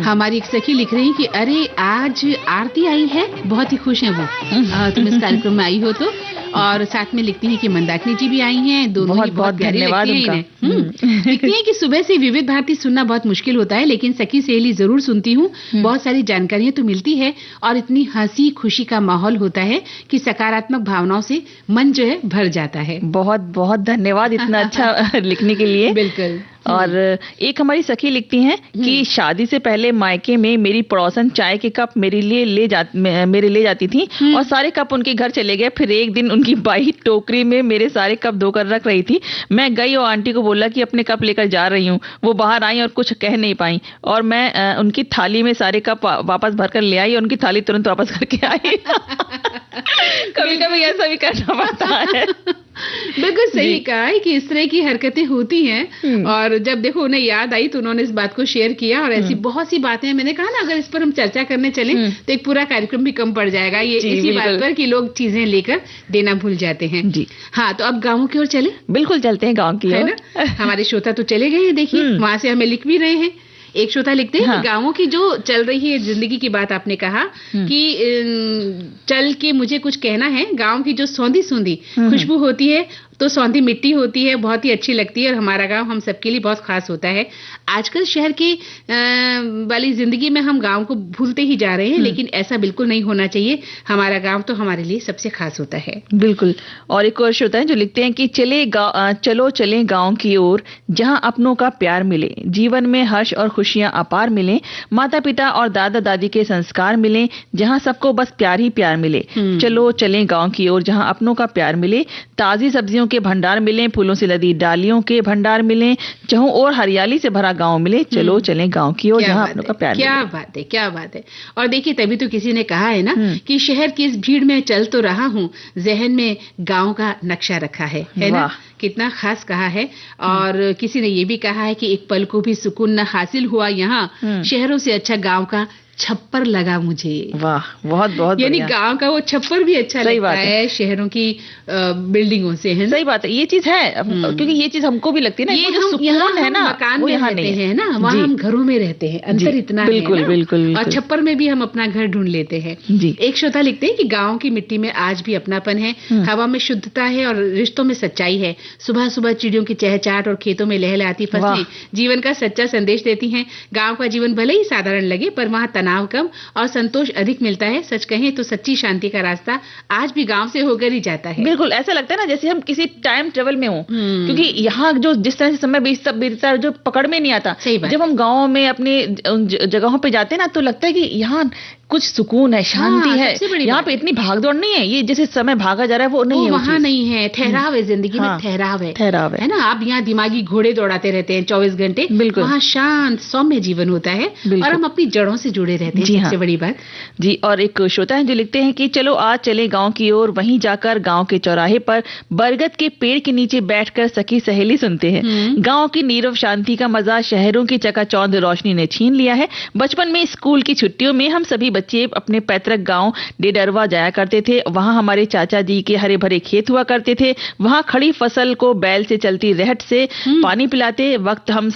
हमारी एक सखी लिख रही कि अरे आज आरती आई है, बहुत ही खुश हैं वो तुम इस कार्यक्रम में आई हो तो। और साथ में लिखती हैं कि मंदाकिनी जी भी आई हैं, दोनों ही बहुत प्यारी धन्यवाद लगती हैं इन्हें। लिखती हैं कि सुबह से विविध भारती सुनना बहुत मुश्किल होता है, लेकिन सखी सहेली जरूर सुनती हूँ। बहुत सारी जानकारियां तो मिलती है और इतनी हंसी खुशी का माहौल होता है कि सकारात्मक भावनाओं से मन जो है भर जाता है। बहुत बहुत धन्यवाद इतना अच्छा लिखने के लिए। बिल्कुल। और एक हमारी सखी लिखती हैं कि शादी से पहले मायके में मेरी पड़ोसन चाय के कप मेरे ले जाती थी और सारे कप उनके घर चले गए। फिर एक दिन उनकी बाई टोकरी में मेरे सारे कप धोकर रख रही थी। मैं गई और आंटी को बोला कि अपने कप लेकर जा रही हूँ। वो बाहर आई और कुछ कह नहीं पाई और मैं उनकी थाली में सारे कप वापस भरकर ले आई और उनकी थाली तुरंत वापस करके आई। कभी कभी ऐसा भी करना पड़ता है। बिल्कुल सही कहा है कि इस तरह की हरकतें होती हैं और जब देखो उन्हें याद आई तो उन्होंने इस बात को शेयर किया। और ऐसी बहुत सी बातें हैं, मैंने कहा ना अगर इस पर हम चर्चा करने चलें तो एक पूरा कार्यक्रम भी कम पड़ जाएगा ये इसी बात पर कि लोग चीजें लेकर देना भूल जाते हैं। जी हाँ, तो अब गाँव की ओर चले। बिल्कुल चलते हैं गाँव की ओर, है ना। हमारे श्रोता तो चले गए हैं, देखिए वहां से हमें लिख भी रहे हैं। एक श्रोता लिखते हैं कि गाँवों की जो चल रही है जिंदगी की बात आपने कहा कि चल के मुझे कुछ कहना है। गाँव की जो सौंधी सूंधी खुशबू होती है तो सौंधी मिट्टी होती है, बहुत ही अच्छी लगती है और हमारा गांव हम सबके लिए बहुत खास होता है। आजकल शहर की वाली जिंदगी में हम गांव को भूलते ही जा रहे हैं, लेकिन ऐसा बिल्कुल नहीं होना चाहिए। हमारा गांव तो हमारे लिए सबसे खास होता है। बिल्कुल। और एक और श्रोता है जो लिखते हैं कि चलो चलें गांव की ओर, जहां अपनों का प्यार मिले, जीवन में हर्ष और खुशियां अपार मिले, माता पिता और दादा दादी के संस्कार मिले, जहां सबको बस प्यार ही प्यार मिले। चलो चलें गांव की ओर, जहां अपनों का प्यार मिले, ताजी सब्जियों के भंडार मिले, फूलों से लदी डालियों के भंडार मिले, चाहों और हरियाली से भरा गांव मिले। चलो चलें गांव की ओर, जहां अपनों का प्यार मिले। क्या बात है, क्या बात है। और देखिए तभी तो किसी ने कहा है ना कि शहर की इस भीड़ में चल तो रहा हूँ, जहन में गांव का नक्शा रखा है ना। कितना खास कहा है। और किसी ने ये भी कहा है कि एक पल को भी सुकून न हासिल हुआ यहाँ, शहरों से अच्छा गांव का छप्पर लगा मुझे। वाह, बहुत बहुत यानी गांव का वो छप्पर भी अच्छा लगता है शहरों की बिल्डिंगों से, है ना। सही बात है, ये चीज है क्योंकि ये चीज हमको भी लगती है ना, ये हम यहाँ है ना, मकान में रहते हैं ना, वहाँ हम घरों में रहते हैं, अंतर इतना बिल्कुल, है ना? बिल्कुल। और छप्पर में भी हम अपना घर ढूंढ लेते हैं। एक श्रोता लिखते हैं कि गाँव की मिट्टी में आज भी अपनापन है, हवा में शुद्धता है और रिश्तों में सच्चाई है। सुबह सुबह चिड़ियों की चहचहाट और खेतों में लहलहाती फसलें जीवन का सच्चा संदेश देती हैं। गाँव का जीवन भले ही साधारण लगे पर वहाँ तनाव कम और संतोष अधिक मिलता है। सच कहें तो सच्ची शांति का रास्ता आज भी गांव से होकर ही जाता है। बिल्कुल ऐसा लगता है ना जैसे हम किसी टाइम ट्रेवल में हो, क्योंकि यहाँ जो जिस तरह से समय बीतता है जो पकड़ में नहीं आता। जब हम गाँव में अपने जगहों पे जाते हैं ना तो लगता है कि यहाँ कुछ सुकून है, शांति है, यहाँ पे इतनी भागदौड़ नहीं है। ये जैसे समय भागा जा रहा है वो नहीं है, वहाँ नहीं है। ठहराव है जिंदगी में, ठहराव है ना। आप यहाँ दिमागी घोड़े दौड़ाते रहते हैं 24 घंटे, वहाँ शांत सौम्य जीवन होता है और हम अपनी जड़ों से जुड़े रहते हैं। सबसे बड़ी बात जी। और एक श्रोता है जो लिखते हैं कि चलो आज चले गाँव की ओर, वहीं जाकर गाँव के चौराहे पर बरगद के पेड़ के नीचे बैठकर सखी सहेली सुनते हैं। गाँव की नीरव शांति का मजा शहरों की चकाचौंध रोशनी ने छीन लिया है। बचपन में स्कूल की छुट्टियों में हम सभी बच्चे अपने पैतृक गांव डेडरवा जाया करते थे। वहां हमारे चाचा जी के हरे भरे खेत हुआ करते थे। वहां खड़ी फसल को बैल से चलती रहट से पानी पिलाते वक्त हम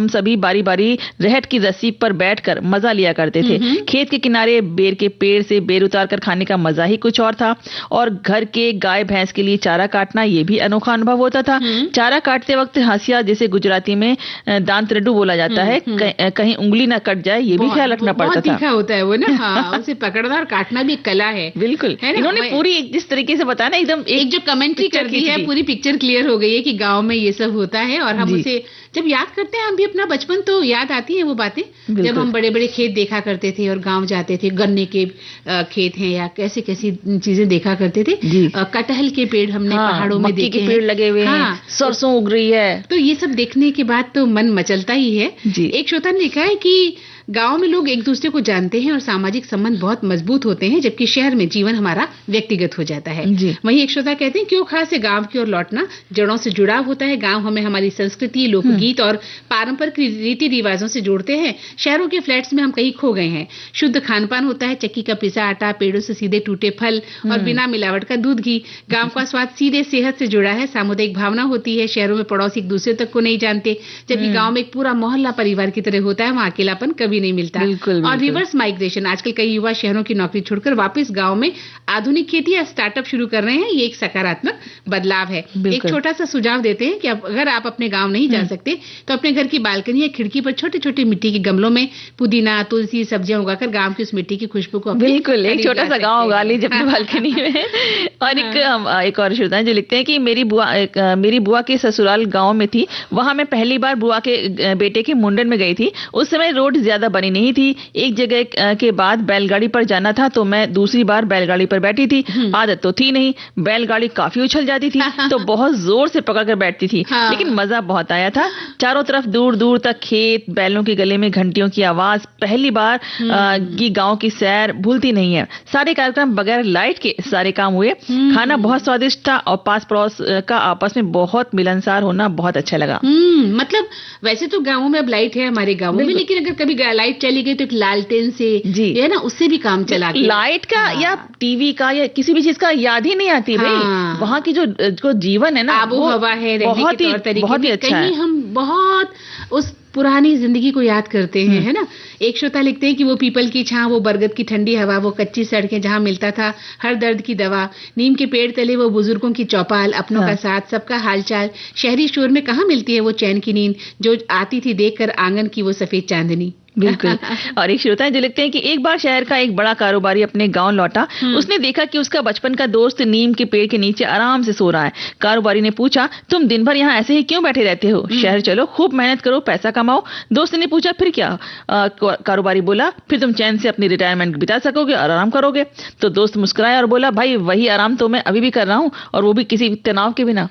सभी बारी बारी रहट की रस्सी पर बैठकर मजा लिया करते थे। खेत के किनारे बेर के पेड़ से बेर उतार कर खाने का मजा ही कुछ और था। और घर के गाय भैंस के लिए चारा काटना ये भी अनोखा अनुभव होता था। चारा काटते वक्त हंसिया, जिसे गुजराती में दांत रड्डू बोला जाता है, कहीं उंगली ना कट जाए ये भी ख्याल रखना पड़ता था। होता है वो ना। हाँ, उसे पकड़ना और काटना भी एक कला है। बिल्कुल। इन्होंने पूरी जिस तरीके से बताया ना, एकदम एक जो कमेंट्री कर दी है, पूरी पिक्चर क्लियर हो गई है कि गांव में ये सब होता है। और हम उसे जब याद करते हैं, हम भी अपना बचपन तो याद आती है वो बातें, जब हम बड़े बड़े खेत देखा करते थे और गांव जाते थे, गन्ने के खेत हैं या कैसी कैसी चीजें देखा करते थे। कटहल के पेड़ हमने पहाड़ों में देखे के पेड़ लगे हुए हैं, सरसों उग रही है, तो ये सब देखने के बाद तो मन मचलता ही है। एक श्रोता ने लिखा है कि गांव में लोग एक दूसरे को जानते हैं और सामाजिक संबंध बहुत मजबूत होते हैं, जबकि शहर में जीवन हमारा व्यक्तिगत हो जाता है। वहीं एक श्रोता कहते हैं, क्यों खास है गांव की ओर लौटना, जड़ों से जुड़ाव होता है। गांव हमें हमारी संस्कृति, लोकगीत और पारंपरिक रीति रिवाजों से जोड़ते हैं। शहरों के फ्लैट्स में हम कहीं खो गए हैं। शुद्ध खान पान होता है, चक्की का पिसा आटा, पेड़ों से सीधे टूटे फल और बिना मिलावट का दूध घी। गांव का स्वाद सीधे सेहत से जुड़ा है। सामुदायिक भावना होती है। शहरों में पड़ोसी एक दूसरे तक को नहीं जानते, जबकि गांव में एक पूरा मोहल्ला परिवार की तरह होता है। वहाँ अकेलापन कभी नहीं मिलता। और रिवर्स माइग्रेशन, आजकल कई युवा शहरों की नौकरी छोड़कर वापस गांव में आधुनिक खेती या स्टार्टअप शुरू कर रहे हैं। ये एक सकारात्मक बदलाव है। एक छोटा सा सुझाव देते हैं कि अगर आप अपने गांव नहीं जा सकते तो अपने घर की बालकनी या खिड़की पर छोटे छोटे मिट्टी के गमलों में पुदीना, तुलसी, सब्जियां उगाकर गांव की उस मिट्टी की खुशबू को बिल्कुल एक छोटा सा गांव उगा लीजिए अपनी बालकनी में। और एक और श्रोता है जो लिखते हैं कि मेरी बुआ के ससुराल गांव में थी। वहां मैं पहली बार बुआ के बेटे के मुंडन में गई थी। उस समय रोड ज्यादा बनी नहीं थी। एक जगह के बाद बैलगाड़ी पर जाना था तो मैं दूसरी बार बैलगाड़ी पर बैठी थी। आदत तो थी नहीं, बैलगाड़ी काफी उछल जाती थी तो बहुत जोर से पकड़ कर बैठती थी, लेकिन मजा बहुत आया था। चारों तरफ दूर दूर तक खेत, बैलों के गले में घंटियों की आवाज, पहली बार की गांव की सैर भूलती नहीं है। सारे कार्यक्रम बगैर लाइट के सारे काम हुए। खाना बहुत स्वादिष्ट था और पास पड़ोस का आपस में बहुत मिलनसार होना बहुत अच्छा लगा। मतलब वैसे तो गाँवों में अब लाइट है हमारे गाँव में, लेकिन अगर कभी लाइट चली गई तो एक लालटेन से है ना, उससे भी काम चला गया। लाइट का या टीवी का या किसी भी चीज का याद ही नहीं आती भाई। वहाँ की जो जीवन है ना, आबो हवा है, बहुत ही अच्छा है। हम बहुत उस पुरानी जिंदगी को याद करते हैं, है ना। एक श्रोता लिखते हैं कि वो पीपल की छां, वो बरगद की ठंडी हवा, वो कच्ची सड़कें जहां मिलता था हर दर्द की दवा, नीम के पेड़ तले वो बुजुर्गों की चौपाल, अपनों का साथ, सबका हालचाल। शहरी शोर में कहाँ मिलती है वो चैन की नींद जो आती थी देखकर आंगन की वो सफेद चांदनी। बिल्कुल। और एक श्रोता है जो लिखते हैं कि एक बार शहर का एक बड़ा कारोबारी अपने गांव लौटा। उसने देखा कि उसका बचपन का दोस्त नीम के पेड़ के नीचे आराम से सो रहा है। कारोबारी ने पूछा, तुम दिन भर यहाँ ऐसे ही क्यों बैठे रहते हो? शहर चलो, खूब मेहनत करो, पैसा कमाओ। दोस्त ने पूछा, फिर क्या? कारोबारी बोला, फिर तुम चैन से अपनी रिटायरमेंट बिता सकोगे और आराम करोगे। तो दोस्त मुस्कुराया और बोला, भाई वही आराम तो मैं अभी भी कर रहा हूँ, और वो भी किसी तनाव के बिना।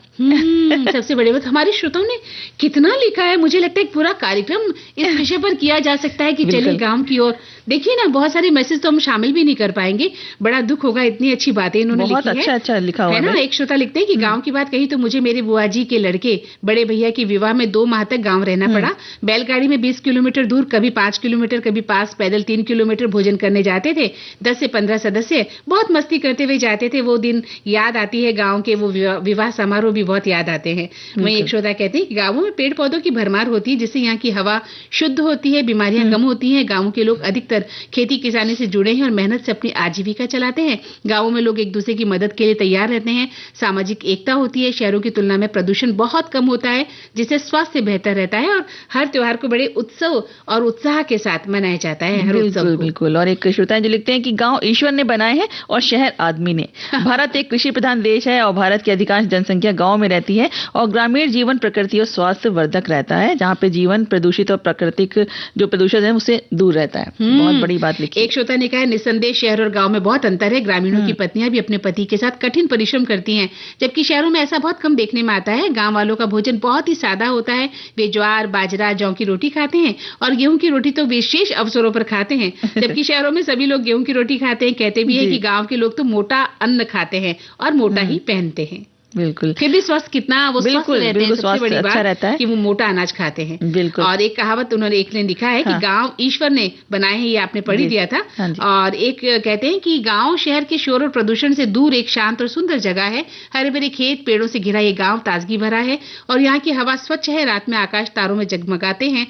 सबसे बड़ी बात, हमारे श्रोताओं ने कितना लिखा है। मुझे लगता है पूरा कार्यक्रम इस विषय पर किया जा सकता है कि चलिए गांव की ओर। देखिए ना, बहुत सारे मैसेज तो हम शामिल भी नहीं कर पाएंगे। बड़ा दुख होगा, इतनी अच्छी बातें इन्होंने लिखी है। अच्छा लिखा हुआ है ना। एक श्रोता लिखते हैं कि गांव की बात कही तो मुझे मेरे बुआ जी के लड़के बड़े भैया की विवाह में 2 माह तक गांव रहना पड़ा। बैलगाड़ी में 20 किलोमीटर दूर, कभी 5 किलोमीटर, कभी पास पैदल 3 किलोमीटर भोजन करने जाते थे। 10 से 15 सदस्य बहुत मस्ती करते हुए जाते थे। वो दिन याद आती है, गाँव के वो विवाह समारोह भी बहुत याद आते हैं। वहीं एक श्रोता कहते हैं कि गाँवों में पेड़ पौधों की भरमार होती है, जिससे यहाँ की हवा शुद्ध होती है, बीमारियां कम होती हैं। गाँव के लोग अधिकतर खेती किसानी से जुड़े हैं और मेहनत से अपनी आजीविका चलाते हैं। गाँवों में लोग एक दूसरे की मदद के लिए तैयार रहते हैं। सामाजिक एकता होती है। शहरों की तुलना में प्रदूषण बहुत कम होता है, जिससे स्वास्थ्य बेहतर रहता है। और हर त्योहार को बड़े उत्सव और उत्साह के साथ मनाया जाता है। हर उत्सव बिल्कुल। और एक श्रोता जो लिखते हैं कि गाँव ईश्वर ने बनाए हैं और शहर आदमी ने। भारत एक कृषि प्रधान देश है और भारत की अधिकांश जनसंख्या गाँव में रहती है, और ग्रामीण जीवन प्रकृति और स्वास्थ्य वर्धक रहता है, जहाँ पे जीवन प्रदूषित और प्राकृतिक जो प्रदूषण है उससे दूर रहता है। बहुत बड़ी बात लिखी। एक श्रोता ने कहा, निसंदेह शहर और गांव में बहुत अंतर है। ग्रामीणों की पत्नियां भी अपने पति के साथ कठिन परिश्रम करती हैं, जबकि शहरों में ऐसा बहुत कम देखने में आता है। गांव वालों का भोजन बहुत ही सादा होता है। वे ज्वार, बाजरा, जौ की रोटी खाते हैं और गेहूं की रोटी तो विशेष अवसरों पर खाते हैं, जबकि शहरों में सभी लोग गेहूं की रोटी खाते हैं। कहते भी है कि गाँव के लोग तो मोटा अन्न खाते हैं और मोटा ही पहनते हैं। बिल्कुल। फिर भी स्वास्थ्य कितना वो स्वस्थ रहते हैं। सबसे बड़ी बात रहता है कि वो मोटा अनाज खाते हैं। बिल्कुल। और एक कहावत उन्होंने एक ने लिखा है कि गांव ईश्वर ने बनाए हैं, ये आपने पढ़ी दिया था। और एक कहते हैं कि गांव शहर के शोर और प्रदूषण से दूर एक शांत और सुंदर जगह है। हरे भरे खेत, पेड़ों से घिरा ये गांव ताजगी भरा है और यहाँ की हवा स्वच्छ है। रात में आकाश तारों में जगमगाते हैं,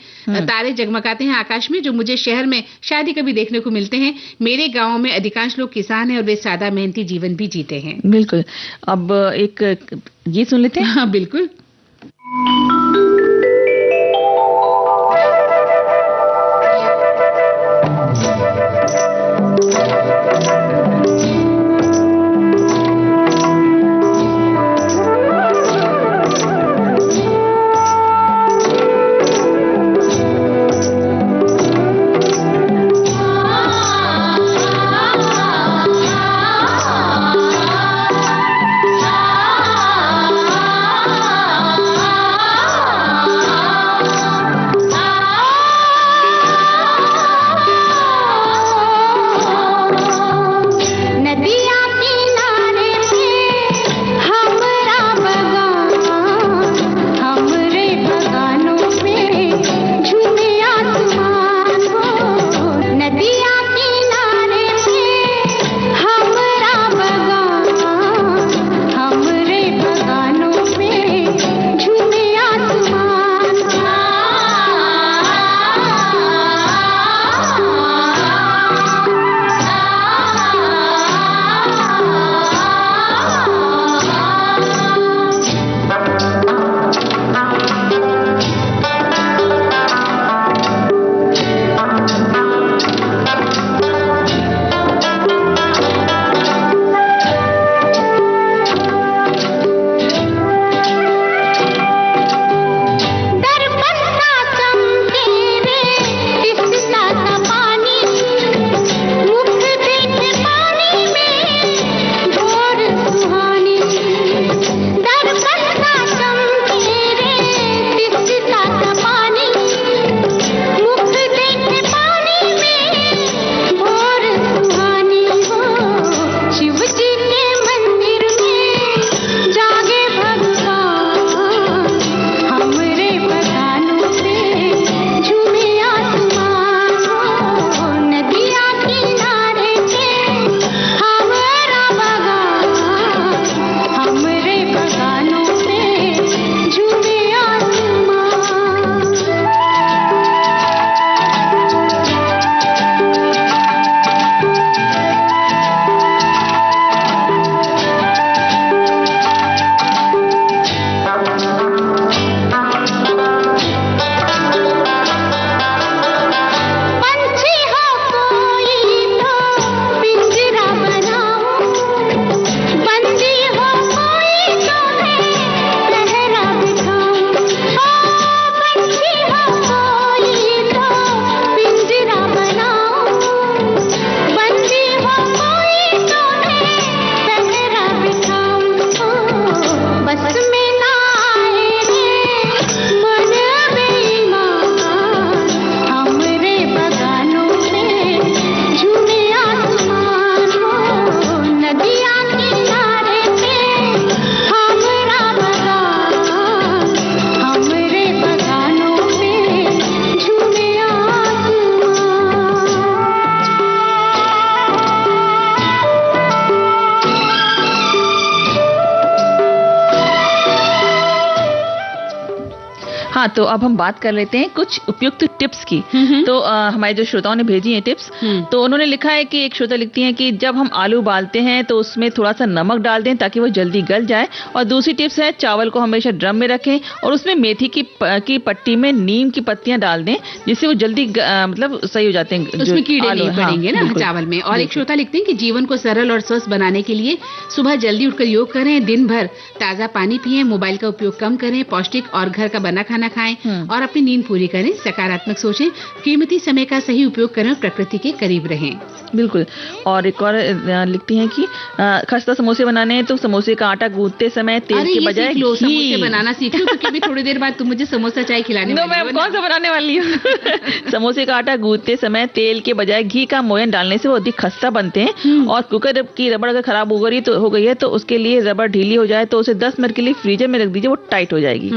तारे जगमगाते हैं आकाश में, जो मुझे शहर में शायद ही कभी देखने को मिलते हैं। मेरे गाँव में अधिकांश लोग किसान हैं और वे सादा मेहनती जीवन भी जीते हैं। बिल्कुल। अब एक ये सुन लेते हैं। हाँ बिल्कुल। हाँ, तो अब हम बात कर लेते हैं कुछ उपयुक्त टिप्स की। तो हमारे जो श्रोताओं ने भेजी हैं टिप्स, तो उन्होंने लिखा है कि एक श्रोता लिखती हैं कि जब हम आलू उबालते हैं तो उसमें थोड़ा सा नमक डाल दें ताकि वो जल्दी गल जाए। और दूसरी टिप्स है चावल को हमेशा ड्रम में रखें और उसमें मेथी की पट्टी में नीम की पत्तियां डाल दें, जिससे वो जल्दी मतलब सही हो जाते हैं, उसमें कीड़े नहीं पड़ेंगे ना बिल्कुल। चावल में। और एक श्रोता लिखते हैं कि जीवन को सरल और स्वस्थ बनाने के लिए सुबह जल्दी उठकर योग करें, दिन भर ताजा पानी पिएं, मोबाइल का उपयोग कम करें, पौष्टिक और घर का बना खाना खाएं और अपनी नींद पूरी करें, सकारात्मक सोचें, कीमती समय का सही उपयोग करें और प्रकृति के करीब रहें। बिल्कुल। और एक और लिखती हैं कि खस्ता समोसे बनाने हैं तो समोसे का आटा गूंथते समय तेल के बजाय समोसे बनाना सीख लो, क्योंकि अभी थोड़ी देर बाद तुम मुझे समोसा चाय खिलाने वाली मैं हो कौन सा बनाने वाली हूँ। समोसे का आटा गूंथते समय तेल के बजाय घी का मोयन डालने से वो अधिक खस्ता बनते हैं। और कुकर की रबड़ अगर खराब हो गई है तो उसके लिए रबड़ ढीली हो जाए तो उसे 10 मिनट के लिए फ्रीजर में रख दीजिए, वो टाइट हो जाएगी।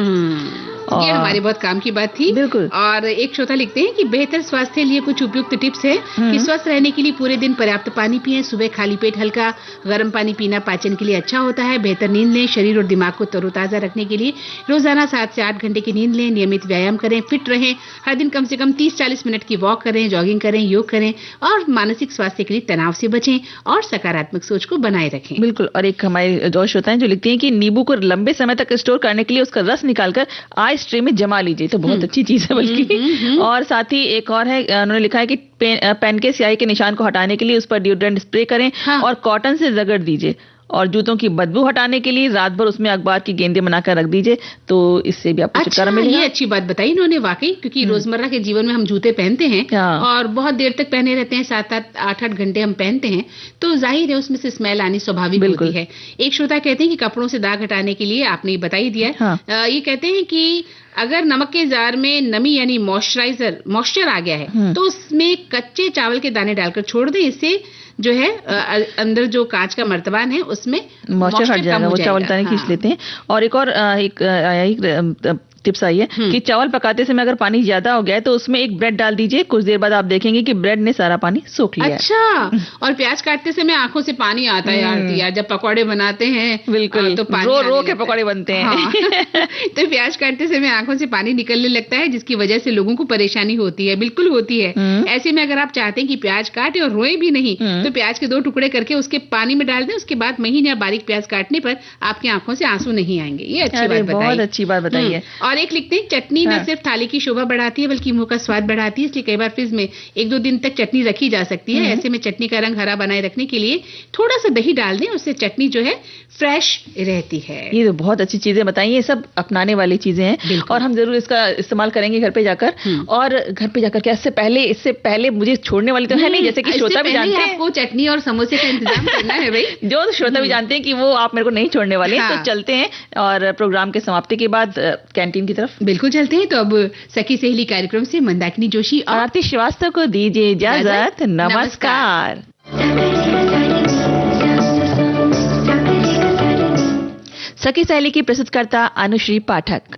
ये हमारे बहुत काम की बात थी। बिल्कुल। और एक श्रोता लिखते हैं कि बेहतर स्वास्थ्य के लिए कुछ उपयुक्त टिप्स है कि स्वस्थ रहने के लिए पूरे दिन पर्याप्त पानी पिएं, सुबह खाली पेट हल्का गर्म पानी पीना पाचन के लिए अच्छा होता है, बेहतर नींद लें, शरीर और दिमाग को तरोताजा रखने के लिए रोजाना 7 से 8 घंटे की नींद लें, नियमित व्यायाम करें, फिट रहें, हर दिन कम से कम 30-40 मिनट की वॉक करें, जॉगिंग करें, योग करें और मानसिक स्वास्थ्य के लिए तनाव से बचें और सकारात्मक सोच को बनाए रखें। बिल्कुल। और एक हमारे जो श्रोता हैं जो लिखती हैं कि नींबू को लंबे समय तक स्टोर करने के लिए उसका रस निकालकर आइस ट्रे में जमा लीजिए, तो बहुत अच्छी चीज है बल्कि। और साथ ही एक और है, उन्होंने लिखा है कि पेन के स्याही के निशान को हटाने के लिए उस पर डिओड्रेंट स्प्रे करें और कॉटन से रगड़ दीजिए। और जूतों की बदबू हटाने के लिए रात भर उसमें अखबार की गेंदें बनाकर रख दीजिए, तो इससे भी आपको छुटकारा मिलेगा। ये अच्छी बात बताई इन्होंने वाकई, क्योंकि रोजमर्रा के जीवन में हम जूते पहनते हैं और बहुत देर तक पहने रहते हैं, 7-8, 8-8 घंटे हम पहनते हैं, तो जाहिर है उसमें से स्मेल आनी स्वाभाविक होती है। एक श्रोता कहते हैं कि कपड़ों से दाग हटाने के लिए आपने बता ही दिया। ये कहते हैं कि अगर नमक के जार में नमी यानी मॉइस्चर आ गया है तो उसमें कच्चे चावल के दाने डालकर छोड़ दें, इससे जो है अंदर जो कांच का मर्तबान है उसमें मॉइस्चर हट जाएगा, वो चावल दाने खींच लेते हैं। और एक और एक टिप्स आई है कि चावल पकाते समय अगर पानी ज्यादा हो गया है तो उसमें एक ब्रेड डाल दीजिए, कुछ देर बाद आप देखेंगे कि ब्रेड ने सारा पानी सोख लिया। अच्छा। और प्याज काटते समय आंखों से पानी आता है यार, जब पकौड़े बनाते हैं बिल्कुल तो पानी रो के पकौड़े बनते हैं। तो प्याज काटते समय आंखों से पानी निकलने लगता है, जिसकी वजह से लोगों को परेशानी होती है। बिल्कुल होती है। ऐसे में अगर आप चाहते हैं कि प्याज काटे और रोए भी नहीं, तो प्याज के 2 टुकड़े करके उसके पानी में डाल दें, उसके बाद महीन या बारीक प्याज काटने पर आपकी आंखों से आंसू नहीं आएंगे। ये अच्छी बात बताई, बहुत अच्छी बात बताई है। और एक लिखते हैं चटनी न सिर्फ थाली की शोभा बढ़ाती है बल्कि मुंह का स्वाद बढ़ाती है, इसलिए कई बार फ्रिज में 1-2 दिन तक चटनी रखी जा सकती है। ऐसे में चटनी का रंग हरा बनाए रखने के लिए थोड़ा सा दही डाल दें, उससे चटनी जो है फ्रेश रहती है। ये तो बहुत अच्छी चीजें बताई, ये सब अपनाने वाली चीजें हैं और हम जरूर इसका इस्तेमाल करेंगे घर पे जाकर। और घर पे जाकर क्या इससे पहले मुझे छोड़ने वाली तो है नहीं, जैसे कि श्रोता भी जानते हैं आपको चटनी और समोसे का इंतजाम करना है भाई। जो श्रोता भी जानते हैं कि वो आप मेरे को नहीं छोड़ने वाले। तो चलते हैं और प्रोग्राम के समाप्ति के बाद कैंटीन की तरफ बिल्कुल चलते हैं। तो अब सखी सहेली कार्यक्रम से मंदाकिनी जोशी और आरती श्रीवास्तव को दीजिए इजाजत। नमस्कार। सखी सहेली की प्रस्तुतकर्ता अनुश्री पाठक।